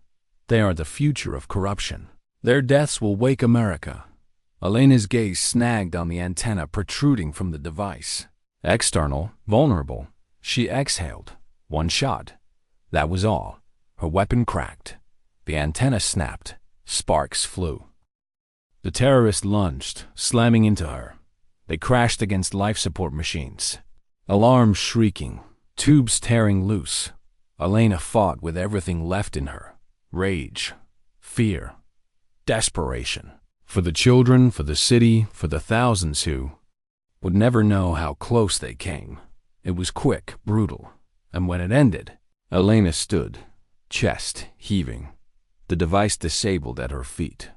S1: They are the future of corruption. Their deaths will wake America. Elena's gaze snagged on the antenna protruding from the device. External, vulnerable. She exhaled. One shot. That was all. Her weapon cracked. The antenna snapped. Sparks flew. The terrorist lunged, slamming into her. They crashed against life support machines. Alarms shrieking. Tubes tearing loose. Elena fought with everything left in her. Rage. Fear. Desperation. For the children, for the city, for the thousands who would never know how close they came. It was quick, brutal, and when it ended, Elena stood, chest heaving. the device disabled at her feet,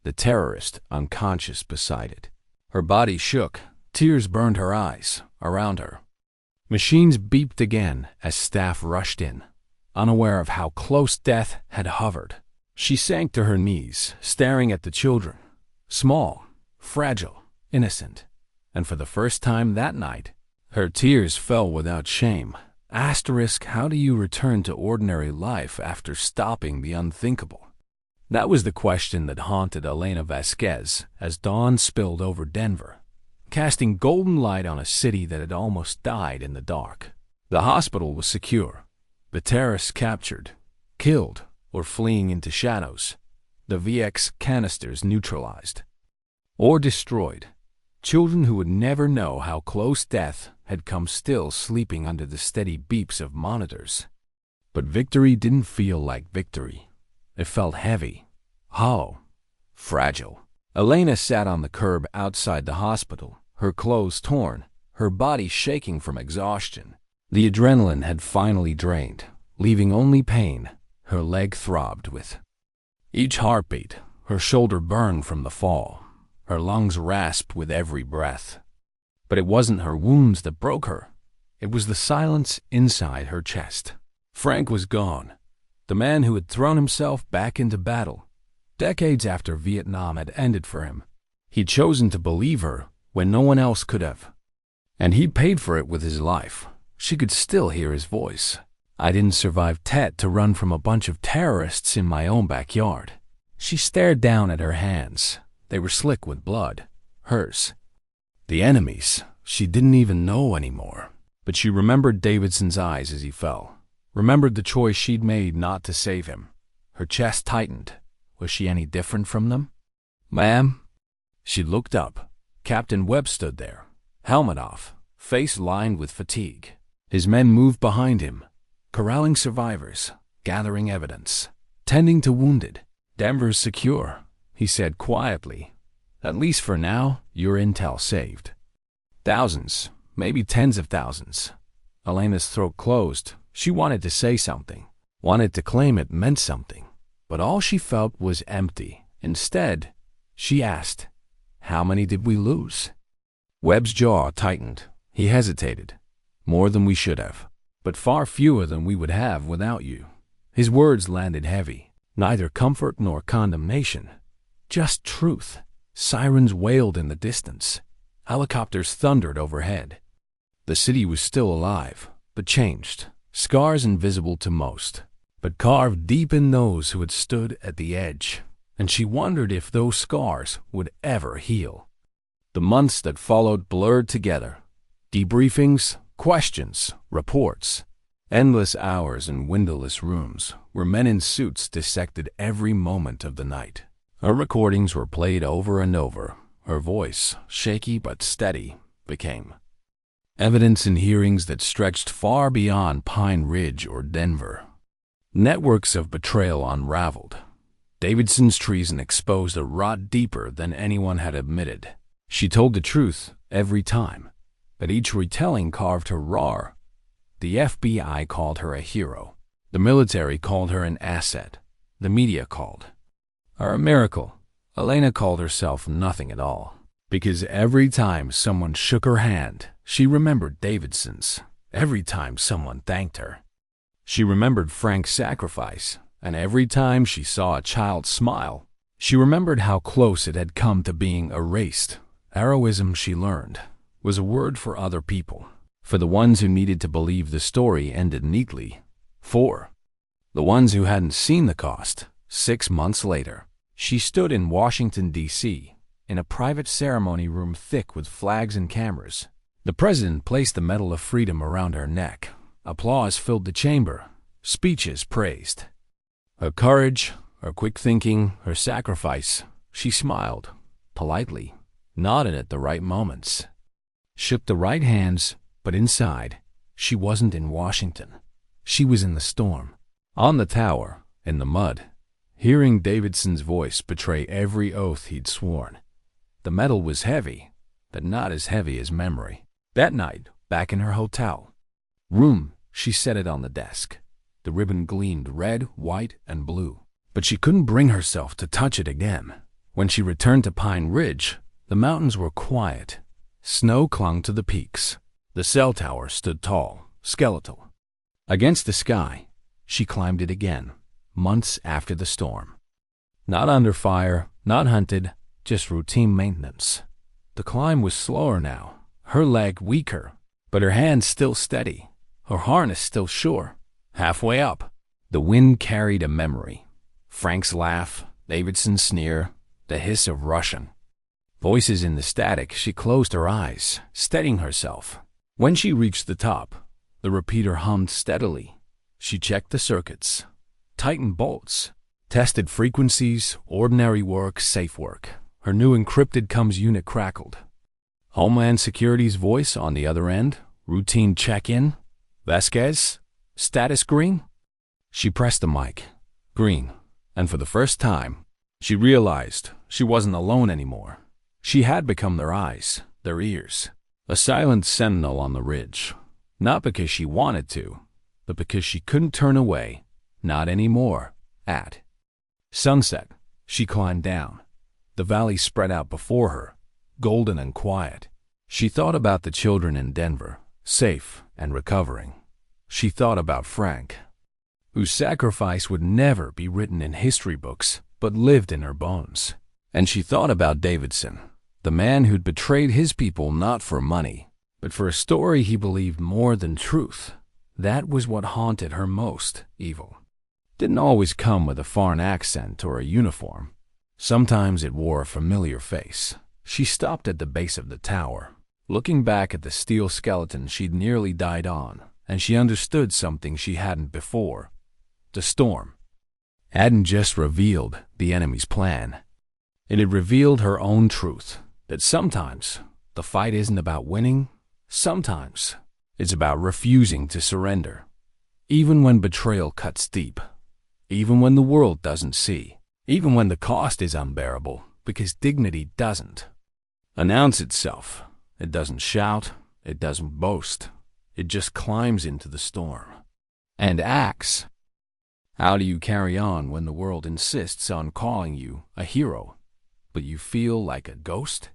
S1: the terrorist unconscious beside it. Her body shook, tears burned her eyes, around her. Machines beeped again as staff rushed in, unaware of how close death had hovered. She sank to her knees, staring at the children, small, fragile, innocent, and for the first time that night, her tears fell without shame. How do you return to ordinary life after stopping the unthinkable? That was the question that haunted Elena Vasquez as dawn spilled over Denver, casting golden light on a city that had almost died in the dark. The hospital was secure, the terrorists captured, killed, or fleeing into shadows, the VX canisters neutralized or destroyed. Children who would never know how close death had come still sleeping under the steady beeps of monitors. But victory didn't feel like victory. It felt heavy, hollow, fragile. Elena sat on the curb outside the hospital, her clothes torn, her body shaking from exhaustion. The adrenaline had finally drained, leaving only pain. Her leg throbbed with each heartbeat, her shoulder burned from the fall, her lungs rasped with every breath. But it wasn't her wounds that broke her. It was the silence inside her chest. Frank was gone, the man who had thrown himself back into battle, decades after Vietnam had ended for him. He'd chosen to believe her when no one else could have. And he'd paid for it with his life. She could still hear his voice. I didn't survive Tet to run from a bunch of terrorists in my own backyard. She stared down at her hands. They were slick with blood. Hers. The enemies she didn't even know anymore. But she remembered Davidson's eyes as he fell. Remembered the choice she'd made not to save him. Her chest tightened. Was she any different from them? Ma'am? She looked up. Captain Webb stood there, helmet off, face lined with fatigue. His men moved behind him, corralling survivors, gathering evidence, tending to wounded. Denver's secure, he said quietly. At least for now, your intel saved. Thousands, maybe tens of thousands. Elena's throat closed. She wanted to say something, wanted to claim it meant something. But all she felt was empty. Instead, she asked, how many did we lose? Webb's jaw tightened. He hesitated. More than we should have, but far fewer than we would have without you. His words landed heavy. Neither comfort nor condemnation. Just truth. Sirens wailed in the distance. Helicopters thundered overhead. The city was still alive, but changed. Scars invisible to most, but carved deep in those who had stood at the edge. And she wondered if those scars would ever heal. The months that followed blurred together. Debriefings, questions, reports. Endless hours in windowless rooms where men in suits dissected every moment of the night. Her recordings were played over and over. Her voice, shaky but steady, became evidence in hearings that stretched far beyond Pine Ridge or Denver. Networks of betrayal unraveled. Davidson's treason exposed a rot deeper than anyone had admitted. She told the truth every time, but each retelling carved her raw. The FBI called her a hero. The military called her an asset. The media called her a miracle. Elena called herself nothing at all. Because every time someone shook her hand, she remembered Davidson's. Every time someone thanked her, she remembered Frank's sacrifice. And every time she saw a child smile, she remembered how close it had come to being erased. Heroism, she learned, was a word for other people. For the ones who needed to believe the story ended neatly. For the ones who hadn't seen the cost. 6 months later, she stood in Washington, D.C., in a private ceremony room thick with flags and cameras. The president placed the Medal of Freedom around her neck. Applause filled the chamber. Speeches praised her courage, her quick thinking, her sacrifice. She smiled, politely, nodded at the right moments, shook the right hands, but inside, she wasn't in Washington. She was in the storm, on the tower, in the mud, hearing Davidson's voice betray every oath he'd sworn. The medal was heavy, but not as heavy as memory. That night, back in her hotel room, she set it on the desk. The ribbon gleamed red, white, and blue. but she couldn't bring herself to touch it again. When she returned to Pine Ridge, the mountains were quiet. Snow clung to the peaks. The cell tower stood tall, skeletal. Against the sky, she climbed it again, months after the storm. Not under fire, not hunted, just routine maintenance. The climb was slower now, her leg weaker, but her hands still steady, her harness still sure. Halfway up, the wind carried a memory. Frank's laugh, Davidson's sneer, the hiss of Russian. Voices in the static. She closed her eyes, steadying herself. When she reached the top, the repeater hummed steadily. She checked the circuits, tightened bolts, tested frequencies, ordinary work, safe work. Her new encrypted comms unit crackled. Homeland Security's voice on the other end, routine check-in. Vasquez, status green? She pressed the mic. Green. And for the first time, she realized she wasn't alone anymore. She had become their eyes, their ears. A silent sentinel on the ridge. Not because she wanted to, but because she couldn't turn away. Not anymore. At sunset, she climbed down. The valley spread out before her, golden and quiet. She thought about the children in Denver, safe and recovering. She thought about Frank, whose sacrifice would never be written in history books, but lived in her bones. And she thought about Davidson, the man who'd betrayed his people not for money, but for a story he believed more than truth. That was what haunted her most. Evil didn't always come with a foreign accent or a uniform. Sometimes it wore a familiar face. She stopped at the base of the tower, looking back at the steel skeleton she'd nearly died on, and she understood something she hadn't before. The storm hadn't just revealed the enemy's plan. It had revealed her own truth, that sometimes the fight isn't about winning. Sometimes it's about refusing to surrender. Even when betrayal cuts deep. Even when the world doesn't see. Even when the cost is unbearable, because dignity doesn't announce itself. It doesn't shout. It doesn't boast. It just climbs into the storm and acts. How do you carry on when the world insists on calling you a hero, but you feel like a ghost?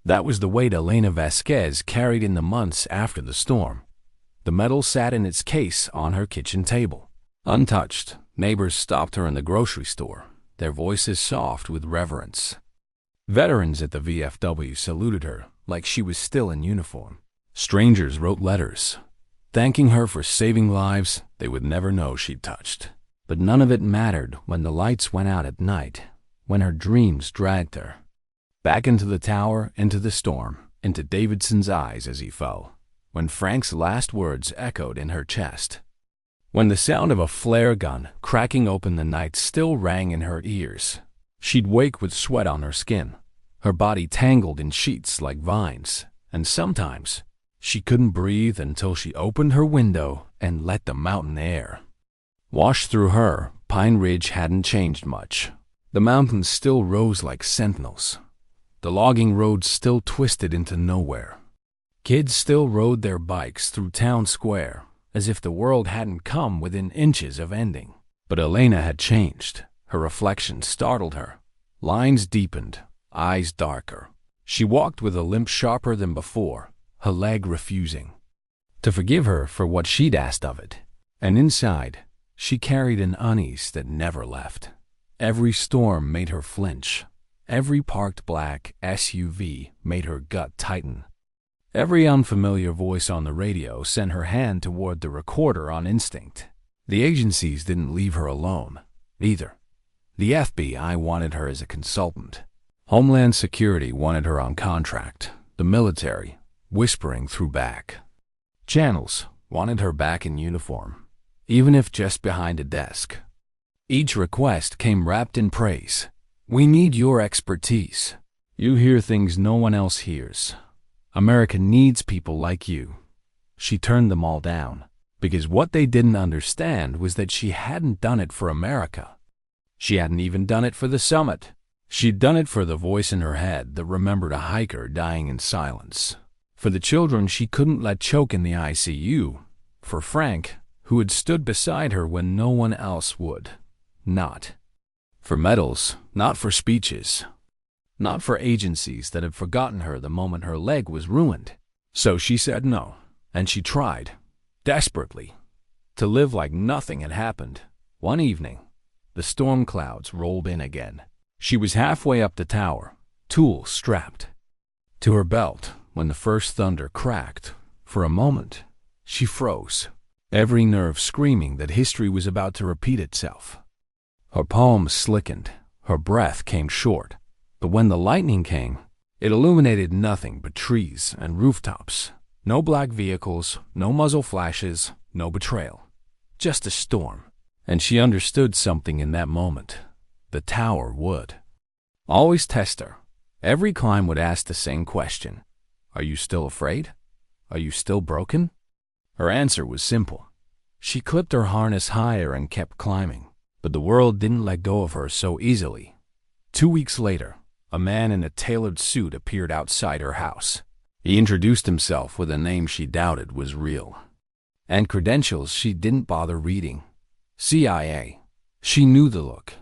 S1: That was the weight Elena Vasquez carried in the months after the storm. The medal sat in its case on her kitchen table, untouched. Neighbors stopped her in the grocery store, their voices soft with reverence. Veterans at the VFW saluted her like she was still in uniform. Strangers wrote letters, thanking her for saving lives they would never know she'd touched. But none of it mattered when the lights went out at night, when her dreams dragged her. Back into the tower, into the storm, into Davidson's eyes as he fell, when Frank's last words echoed in her chest. When the sound of a flare gun cracking open the night still rang in her ears, she'd wake with sweat on her skin, her body tangled in sheets like vines, and sometimes she couldn't breathe until she opened her window and let the mountain air wash through her. Pine Ridge hadn't changed much. The mountains still rose like sentinels. The logging roads still twisted into nowhere. Kids still rode their bikes through town square, as if the world hadn't come within inches of ending. But Elena had changed. Her reflection startled her. Lines deepened, eyes darker. She walked with a limp sharper than before, her leg refusing to forgive her for what she'd asked of it. And inside, she carried an unease that never left. Every storm made her flinch. Every parked black SUV made her gut tighten. Every unfamiliar voice on the radio sent her hand toward the recorder on instinct. The agencies didn't leave her alone, either. The FBI wanted her as a consultant. Homeland Security wanted her on contract. The military, whispering through back channels, wanted her back in uniform, even if just behind a desk. Each request came wrapped in praise. We need your expertise. You hear things no one else hears. America needs people like you. She turned them all down, because what they didn't understand was that she hadn't done it for America. She hadn't even done it for the summit. She'd done it for the voice in her head that remembered a hiker dying in silence. For the children she couldn't let choke in the ICU. For Frank, who had stood beside her when no one else would. Not For medals, not for speeches. Not for agencies that had forgotten her the moment her leg was ruined. So she said no, and she tried, desperately, to live like nothing had happened. One evening, the storm clouds rolled in again. She was halfway up the tower, tools strapped to her belt, when the first thunder cracked. For a moment, she froze, every nerve screaming that history was about to repeat itself. Her palms slickened, her breath came short, but when the lightning came, it illuminated nothing but trees and rooftops. No black vehicles, no muzzle flashes, no betrayal. Just a storm. And she understood something in that moment. The tower would always test her. Every climb would ask the same question. Are you still afraid? Are you still broken? Her answer was simple. She clipped her harness higher and kept climbing. But the world didn't let go of her so easily. 2 weeks later, a man in a tailored suit appeared outside her house. He introduced himself with a name she doubted was real, and credentials she didn't bother reading. CIA. She knew the look.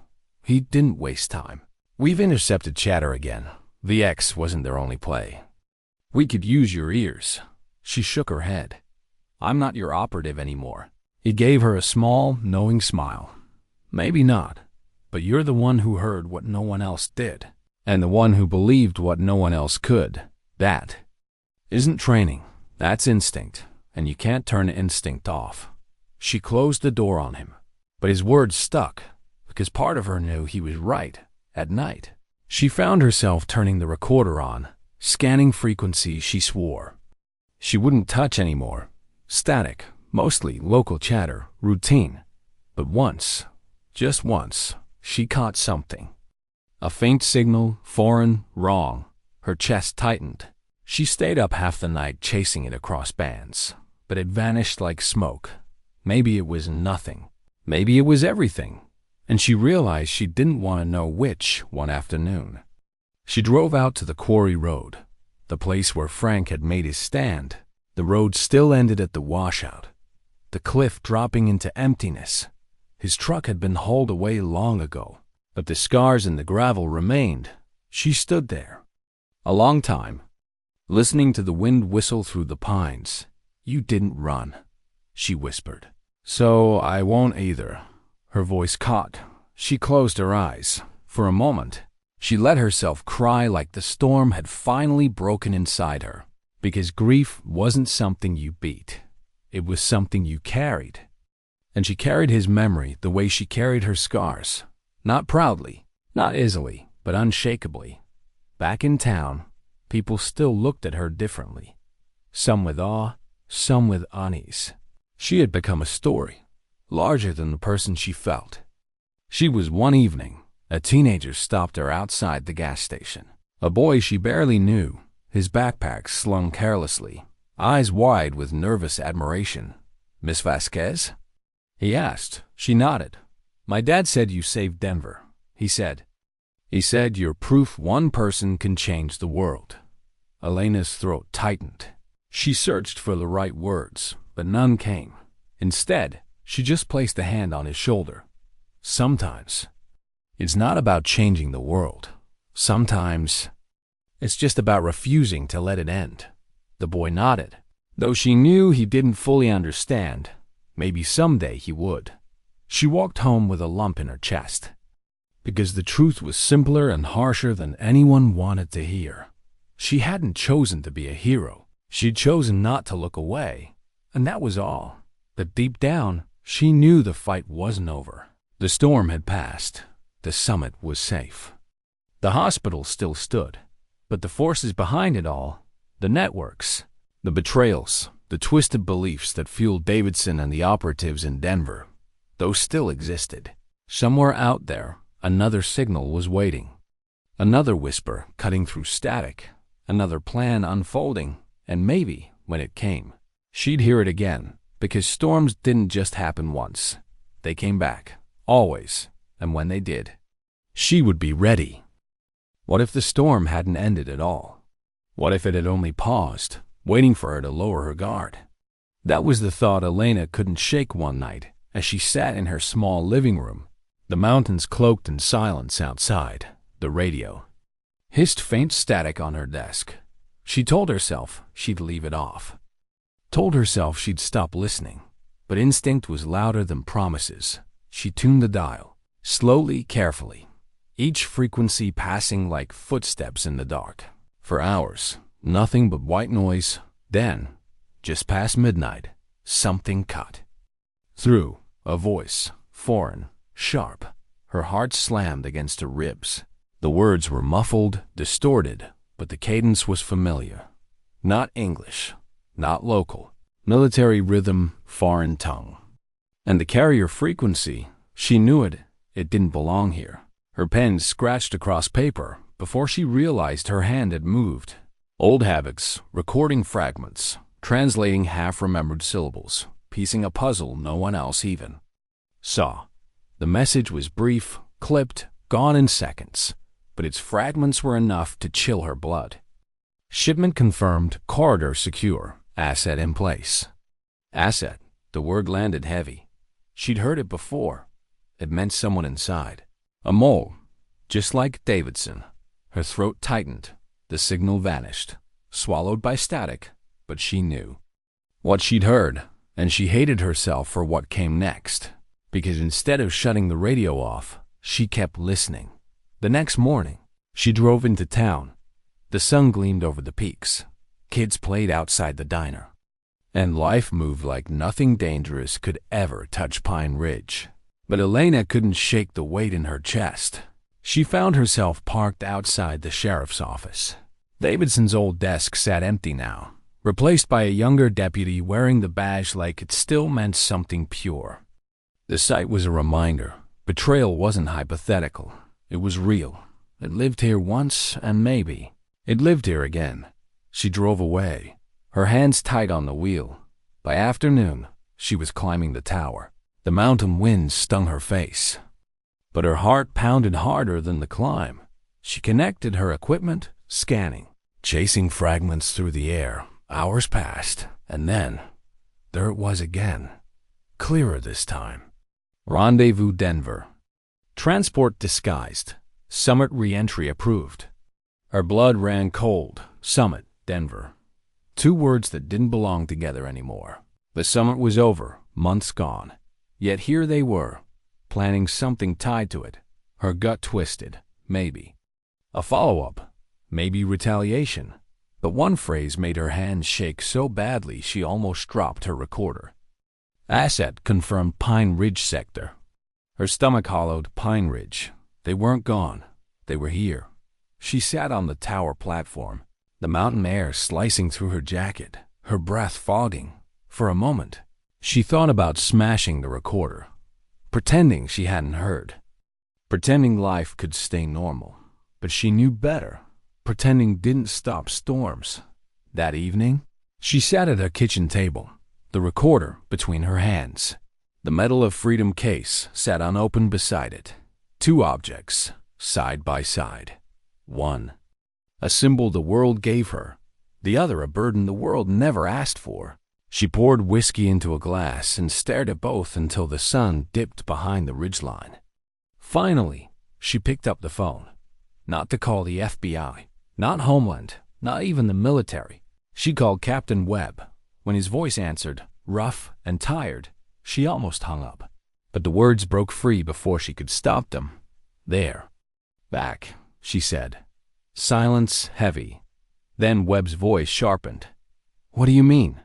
S1: He didn't waste time. We've intercepted chatter again. The X wasn't their only play. We could use your ears. She shook her head. I'm not your operative anymore. He gave her a small, knowing smile. Maybe not, but you're the one who heard what no one else did, and the one who believed what no one else could. That isn't training. That's instinct, and you can't turn instinct off. She closed the door on him, but his words stuck, because part of her knew he was right. At night, she found herself turning the recorder on, scanning frequencies she swore she wouldn't touch anymore. Static, mostly local chatter, routine. But once, just once, she caught something. A faint signal, foreign, wrong. Her chest tightened. She stayed up half the night chasing it across bands, but it vanished like smoke. Maybe it was nothing. Maybe it was everything. And she realized she didn't want to know which one afternoon. She drove out to the quarry road, the place where Frank had made his stand. The road still ended at the washout, the cliff dropping into emptiness. His truck had been hauled away long ago, but the scars in the gravel remained. She stood there a long time, listening to the wind whistle through the pines. You didn't run, she whispered. So I won't either. Her voice caught. She closed her eyes. For a moment, she let herself cry like the storm had finally broken inside her. Because grief wasn't something you beat. It was something you carried. And she carried his memory the way she carried her scars. Not proudly, not easily, but unshakably. Back in town, people still looked at her differently. Some with awe, some with unease. She had become a story, larger than the person she felt. She was one evening. A teenager stopped her outside the gas station. A boy she barely knew, his backpack slung carelessly, eyes wide with nervous admiration. Miss Vasquez? He asked. She nodded. My dad said you saved Denver, he said. He said you're proof one person can change the world. Elena's throat tightened. She searched for the right words, but none came. Instead, she just placed a hand on his shoulder. Sometimes, it's not about changing the world. Sometimes, it's just about refusing to let it end. The boy nodded. Though she knew he didn't fully understand, maybe someday he would. She walked home with a lump in her chest, because the truth was simpler and harsher than anyone wanted to hear. She hadn't chosen to be a hero. She'd chosen not to look away, and that was all. But deep down, she knew the fight wasn't over. The storm had passed. The summit was safe. The hospital still stood. But the forces behind it all, the networks, the betrayals, the twisted beliefs that fueled Davidson and the operatives in Denver, those still existed. Somewhere out there, another signal was waiting. Another whisper cutting through static, another plan unfolding, and maybe, when it came, she'd hear it again, because storms didn't just happen once. They came back, always, and when they did, she would be ready. What if the storm hadn't ended at all? What if it had only paused, waiting for her to lower her guard? That was the thought Elena couldn't shake one night as she sat in her small living room, The mountains cloaked in silence outside. The radio hissed faint static on her desk. She told herself she'd leave it off. Told herself she'd stop listening. But instinct was louder than promises. She tuned the dial, slowly, carefully, each frequency passing like footsteps in the dark. For hours, nothing but white noise. Then, just past midnight, something cut through. A voice, foreign, sharp. Her heart slammed against her ribs. The words were muffled, distorted, but the cadence was familiar. Not English, not local. Military rhythm, foreign tongue. And the carrier frequency, she knew it. It didn't belong here. Her pen scratched across paper before she realized her hand had moved. Old habits, recording fragments, translating half-remembered syllables, piecing a puzzle no one else even saw. The message was brief, clipped, gone in seconds, but its fragments were enough to chill her blood. Shipment confirmed, corridor secure, asset in place. Asset, the word landed heavy. She'd heard it before. It meant someone inside. A mole, just like Davidson. Her throat tightened. The signal vanished, swallowed by static, but she knew what she'd heard, and she hated herself for what came next, because instead of shutting the radio off, she kept listening. The next morning, she drove into town. The sun gleamed over the peaks. Kids played outside the diner. And life moved like nothing dangerous could ever touch Pine Ridge. But Elena couldn't shake the weight in her chest. She found herself parked outside the sheriff's office. Davidson's old desk sat empty now, replaced by a younger deputy wearing the badge like it still meant something pure. The sight was a reminder. Betrayal wasn't hypothetical. It was real. It lived here once, and maybe it lived here again. She drove away, her hands tight on the wheel. By afternoon, she was climbing the tower. The mountain winds stung her face, but her heart pounded harder than the climb. She connected her equipment, scanning, chasing fragments through the air. Hours passed, and then, there it was again. Clearer this time. Rendezvous Denver. Transport disguised. Summit re-entry approved. Her blood ran cold. Summit, Denver. Two words that didn't belong together anymore. The summit was over, months gone. Yet here they were, planning something tied to it. Her gut twisted. Maybe a follow-up. Maybe retaliation. But one phrase made her hands shake so badly she almost dropped her recorder. Asset confirmed Pine Ridge sector. Her stomach hollowed. Pine Ridge. They weren't gone. They were here. She sat on the tower platform, the mountain air slicing through her jacket, her breath fogging. For a moment, she thought about smashing the recorder, pretending she hadn't heard, pretending life could stay normal. But she knew better. Pretending didn't stop storms. That evening, she sat at her kitchen table, the recorder between her hands. The Medal of Freedom case sat unopened beside it. Two objects, side by side. One, a symbol the world gave her. The other, a burden the world never asked for. She poured whiskey into a glass and stared at both until the sun dipped behind the ridgeline. Finally, she picked up the phone. Not to call the FBI, not Homeland, not even the military. She called Captain Webb. When his voice answered, rough and tired, she almost hung up. But the words broke free before she could stop them. There. Back, she said. Silence heavy. Then Webb's voice sharpened. What do you mean?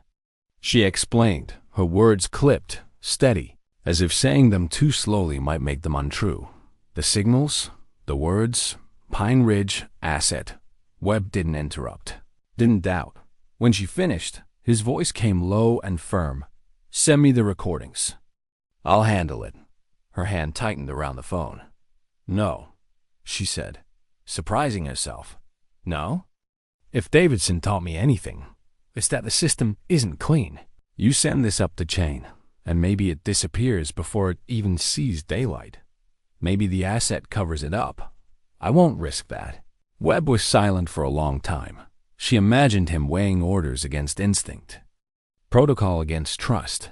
S1: She explained, her words clipped, steady, as if saying them too slowly might make them untrue. The signals, the words, Pine Ridge, asset. Webb didn't interrupt, didn't doubt. When she finished, his voice came low and firm. Send me the recordings. I'll handle it. Her hand tightened around the phone. No, she said, surprising herself. No? If Davidson taught me anything, it's that the system isn't clean. You send this up the chain, and maybe it disappears before it even sees daylight. Maybe the asset covers it up. I won't risk that. Webb was silent for a long time. She imagined him weighing orders against instinct, protocol against trust.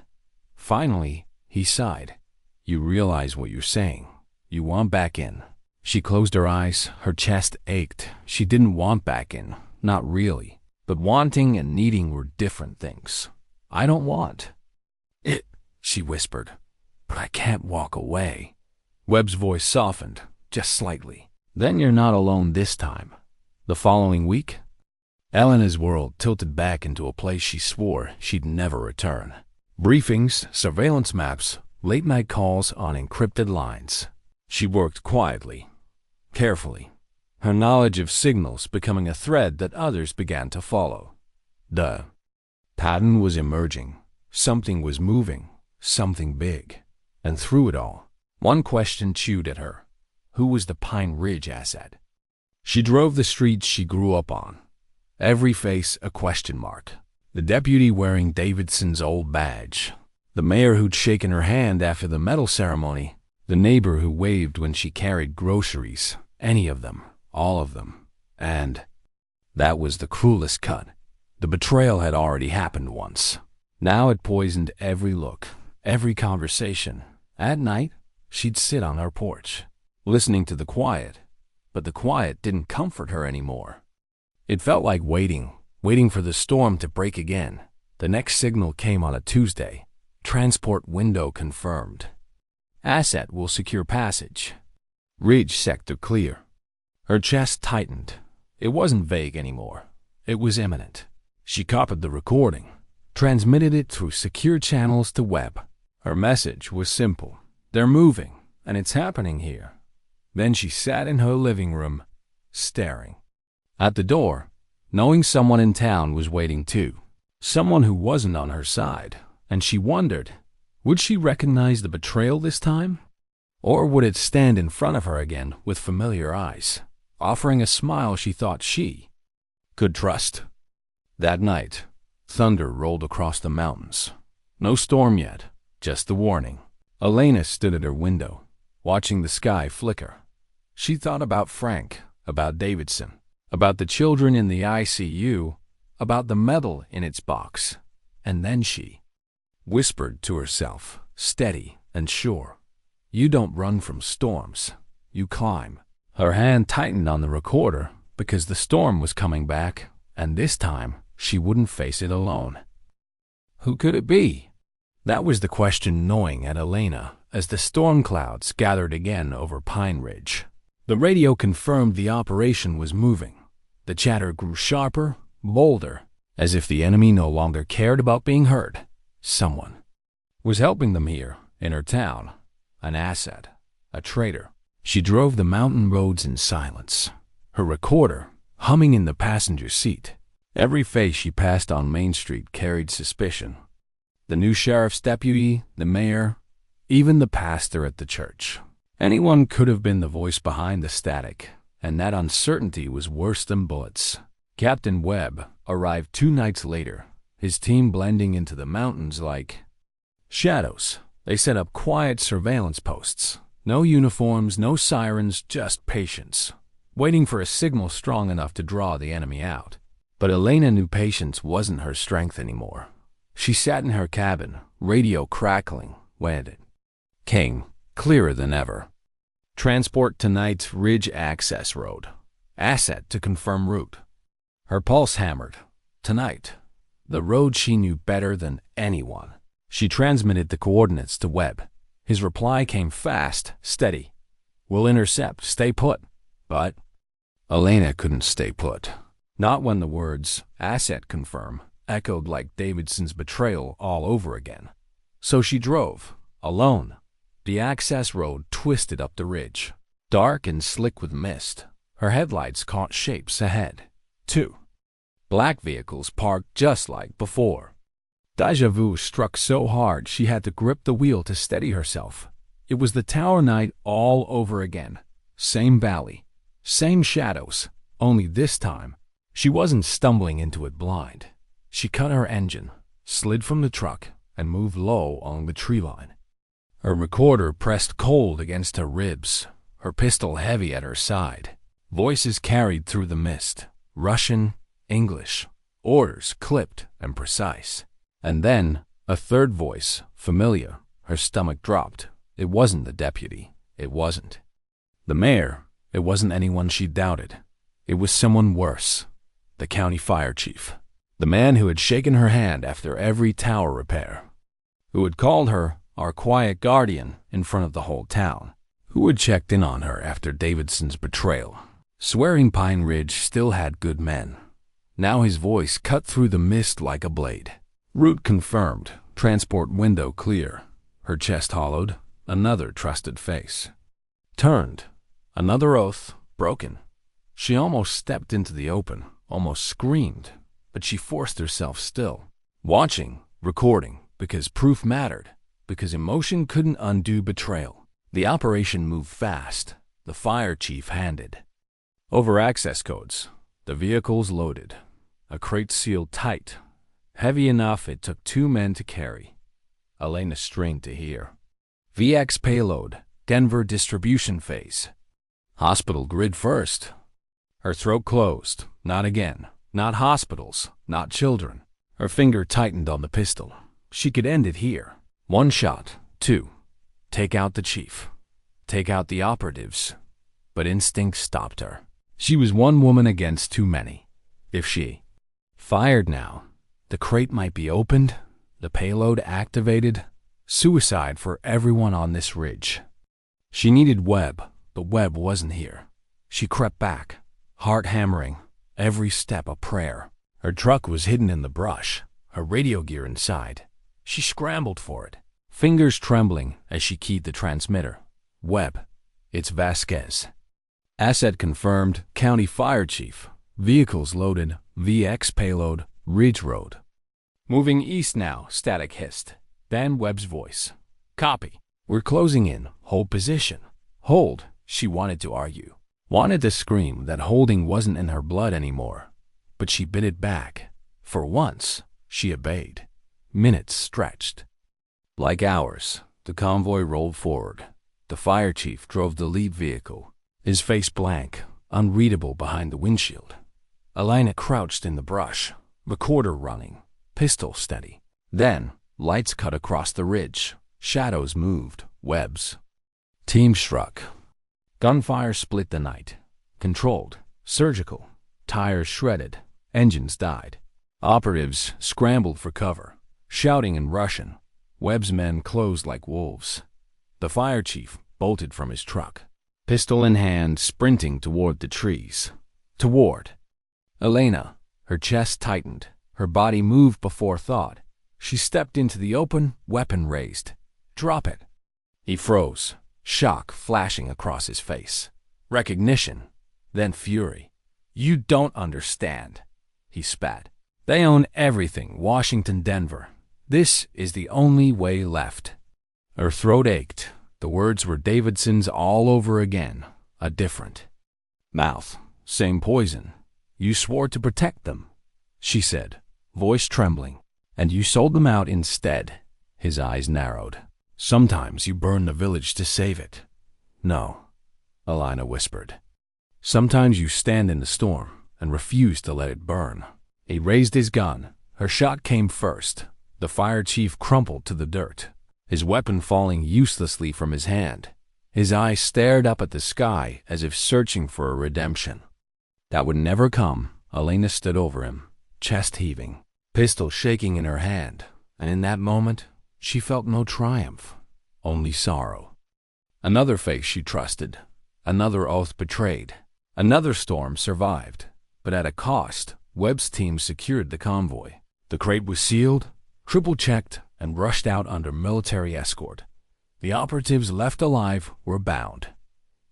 S1: Finally, he sighed. You realize what you're saying. You want back in. She closed her eyes. Her chest ached. She didn't want back in. Not really. But wanting and needing were different things. I don't want it, she whispered. But I can't walk away. Webb's voice softened, just slightly. Then you're not alone this time. The following week? Elena's world tilted back into a place she swore she'd never return. Briefings, surveillance maps, late-night calls on encrypted lines. She worked quietly, carefully, her knowledge of signals becoming a thread that others began to follow. The pattern was emerging. Something was moving, something big. And through it all, one question chewed at her. Who was the Pine Ridge asset? She drove the streets she grew up on. Every face a question mark. The deputy wearing Davidson's old badge. The mayor who'd shaken her hand after the medal ceremony. The neighbor who waved when she carried groceries. Any of them. All of them. And that was the cruelest cut. The betrayal had already happened once. Now it poisoned every look, every conversation. At night, she'd sit on her porch, listening to the quiet. But the quiet didn't comfort her anymore. It felt like waiting for the storm to break again. The next signal came on a Tuesday. Transport window confirmed. Asset will secure passage. Ridge sector clear. Her chest tightened. It wasn't vague anymore. It was imminent. She copied the recording, transmitted it through secure channels to Webb. Her message was simple. They're moving, and it's happening here. Then she sat in her living room, staring. At the door, knowing someone in town was waiting too. Someone who wasn't on her side, and she wondered, would she recognize the betrayal this time? Or would it stand in front of her again with familiar eyes, offering a smile she thought she could trust? That night, thunder rolled across the mountains. No storm yet, just the warning. Elena stood at her window, watching the sky flicker. She thought about Frank, about Davidson, about the children in the ICU, about the medal in its box. And then she whispered to herself, steady and sure, you don't run from storms, you climb. Her hand tightened on the recorder because the storm was coming back, and this time she wouldn't face it alone. Who could it be? That was the question gnawing at Elena as the storm clouds gathered again over Pine Ridge. The radio confirmed the operation was moving. The chatter grew sharper, bolder, as if the enemy no longer cared about being heard. Someone was helping them here, in her town. An asset, a traitor. She drove the mountain roads in silence, her recorder humming in the passenger seat. Every face she passed on Main Street carried suspicion. The new sheriff's deputy, the mayor, even the pastor at the church. Anyone could have been the voice behind the static, and that uncertainty was worse than bullets. Captain Webb arrived 2 nights later, his team blending into the mountains like shadows. They set up quiet surveillance posts. No uniforms, no sirens, just patience, waiting for a signal strong enough to draw the enemy out. But Elena knew patience wasn't her strength anymore. She sat in her cabin, radio crackling, when it came, clearer than ever. Transport tonight's Ridge Access Road. Asset to confirm route. Her pulse hammered. Tonight. The road she knew better than anyone. She transmitted the coordinates to Webb. His reply came fast, steady. We'll intercept, stay put. But Elena couldn't stay put. Not when the words, asset confirm, echoed like Davidson's betrayal all over again. So she drove, alone. The access road twisted up the ridge, dark and slick with mist. Her headlights caught shapes ahead. 2 black vehicles parked just like before. Déjà vu struck so hard she had to grip the wheel to steady herself. It was the tower night all over again. Same valley, same shadows, only this time, she wasn't stumbling into it blind. She cut her engine, slid from the truck, and moved low along the tree line. Her recorder pressed cold against her ribs, her pistol heavy at her side. Voices carried through the mist. Russian, English, orders clipped and precise. And then, a third voice, familiar. Her stomach dropped. It wasn't the deputy. It wasn't. The mayor, it wasn't anyone she doubted. It was someone worse. The county fire chief. The man who had shaken her hand after every tower repair. Who had called her our quiet guardian in front of the whole town. Who had checked in on her after Davidson's betrayal. Swearing Pine Ridge still had good men. Now his voice cut through the mist like a blade. Route confirmed. Transport window clear. Her chest hollowed. Another trusted face. Turned. Another oath broken. She almost stepped into the open, almost screamed, but she forced herself still. Watching, recording, because proof mattered, because emotion couldn't undo betrayal. The operation moved fast. The fire chief handed over access codes. The vehicles loaded. A crate sealed tight, heavy enough it took 2 men to carry. Elena strained to hear. VX payload, Denver distribution phase. Hospital grid first. Her throat closed. Not again. Not hospitals. Not children. Her finger tightened on the pistol. She could end it here. 1 shot. 2. Take out the chief. Take out the operatives. But instinct stopped her. She was one woman against too many. If she fired now, the crate might be opened, the payload activated, suicide for everyone on this ridge. She needed Webb, but Webb wasn't here. She crept back, heart hammering, every step a prayer. Her truck was hidden in the brush, her radio gear inside. She scrambled for it, fingers trembling as she keyed the transmitter. Webb, it's Vasquez. Asset confirmed, County Fire Chief. Vehicles loaded, VX payload, Ridge Road. Moving east now, static hissed. Then Webb's voice. Copy. We're closing in, hold position. Hold, she wanted to argue. Wanted to scream that holding wasn't in her blood anymore. But she bit it back. For once, she obeyed. Minutes stretched. Like hours, the convoy rolled forward. The fire chief drove the lead vehicle. His face blank, unreadable behind the windshield. Elena crouched in the brush, recorder running, pistol steady. Then, lights cut across the ridge. Shadows moved, webs. Team struck. Gunfire split the night. Controlled, surgical. Tires shredded, engines died. Operatives scrambled for cover, shouting in Russian. Webb's men closed like wolves. The fire chief bolted from his truck. Pistol in hand, sprinting toward the trees. Toward Elena. Her chest tightened. Her body moved before thought. She stepped into the open, weapon raised. Drop it. He froze, shock flashing across his face. Recognition, then fury. You don't understand, he spat. They own everything, Washington, Denver. This is the only way left. Her throat ached. The words were Davidson's all over again, a different mouth, same poison. You swore to protect them, she said, voice trembling. And you sold them out instead. His eyes narrowed. Sometimes you burn the village to save it. No, Elena whispered. Sometimes you stand in the storm and refuse to let it burn. He raised his gun. Her shot came first. The fire chief crumpled to the dirt, his weapon falling uselessly from his hand. His eyes stared up at the sky as if searching for a redemption. That would never come. Elena stood over him, chest heaving, pistol shaking in her hand, and in that moment, she felt no triumph, only sorrow. Another face she trusted, another oath betrayed, another storm survived, but at a cost. Webb's team secured the convoy. The crate was sealed, triple-checked, and rushed out under military escort. The operatives left alive were bound.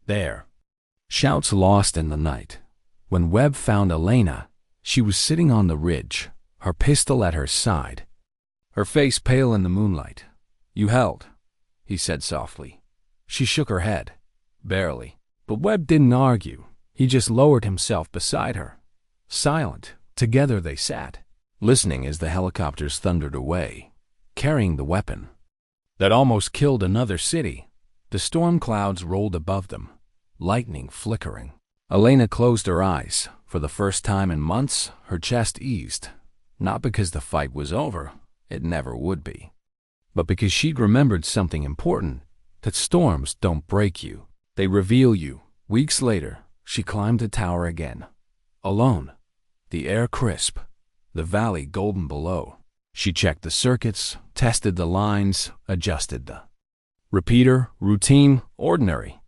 S1: There. Shouts lost in the night. When Webb found Elena, she was sitting on the ridge, her pistol at her side, her face pale in the moonlight. You held, he said softly. She shook her head. Barely. But Webb didn't argue. He just lowered himself beside her. Silent, together they sat, listening as the helicopters thundered away, carrying the weapon that almost killed another city. The storm clouds rolled above them, lightning flickering. Elena closed her eyes. For the first time in months, her chest eased, not because the fight was over, it never would be, but because she'd remembered something important, that storms don't break you, they reveal you. Weeks later, she climbed the tower again. Alone. The air crisp. The valley golden below. She checked the circuits, tested the lines, adjusted the repeater, routine, ordinary.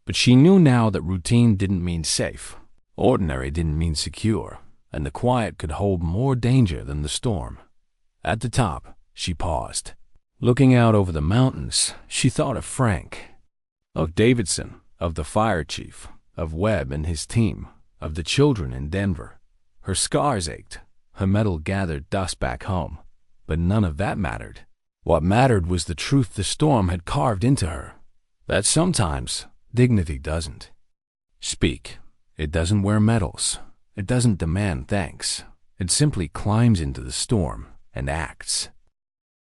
S1: But she knew now that routine didn't mean safe. Ordinary didn't mean secure. And the quiet could hold more danger than the storm. At the top, she paused. Looking out over the mountains, she thought of Frank, of Davidson, of the fire chief, of Webb and his team, of the children in Denver. Her scars ached. Her medal gathered dust back home. But none of that mattered. What mattered was the truth the storm had carved into her. That sometimes dignity doesn't speak. It doesn't wear medals. It doesn't demand thanks. It simply climbs into the storm and acts.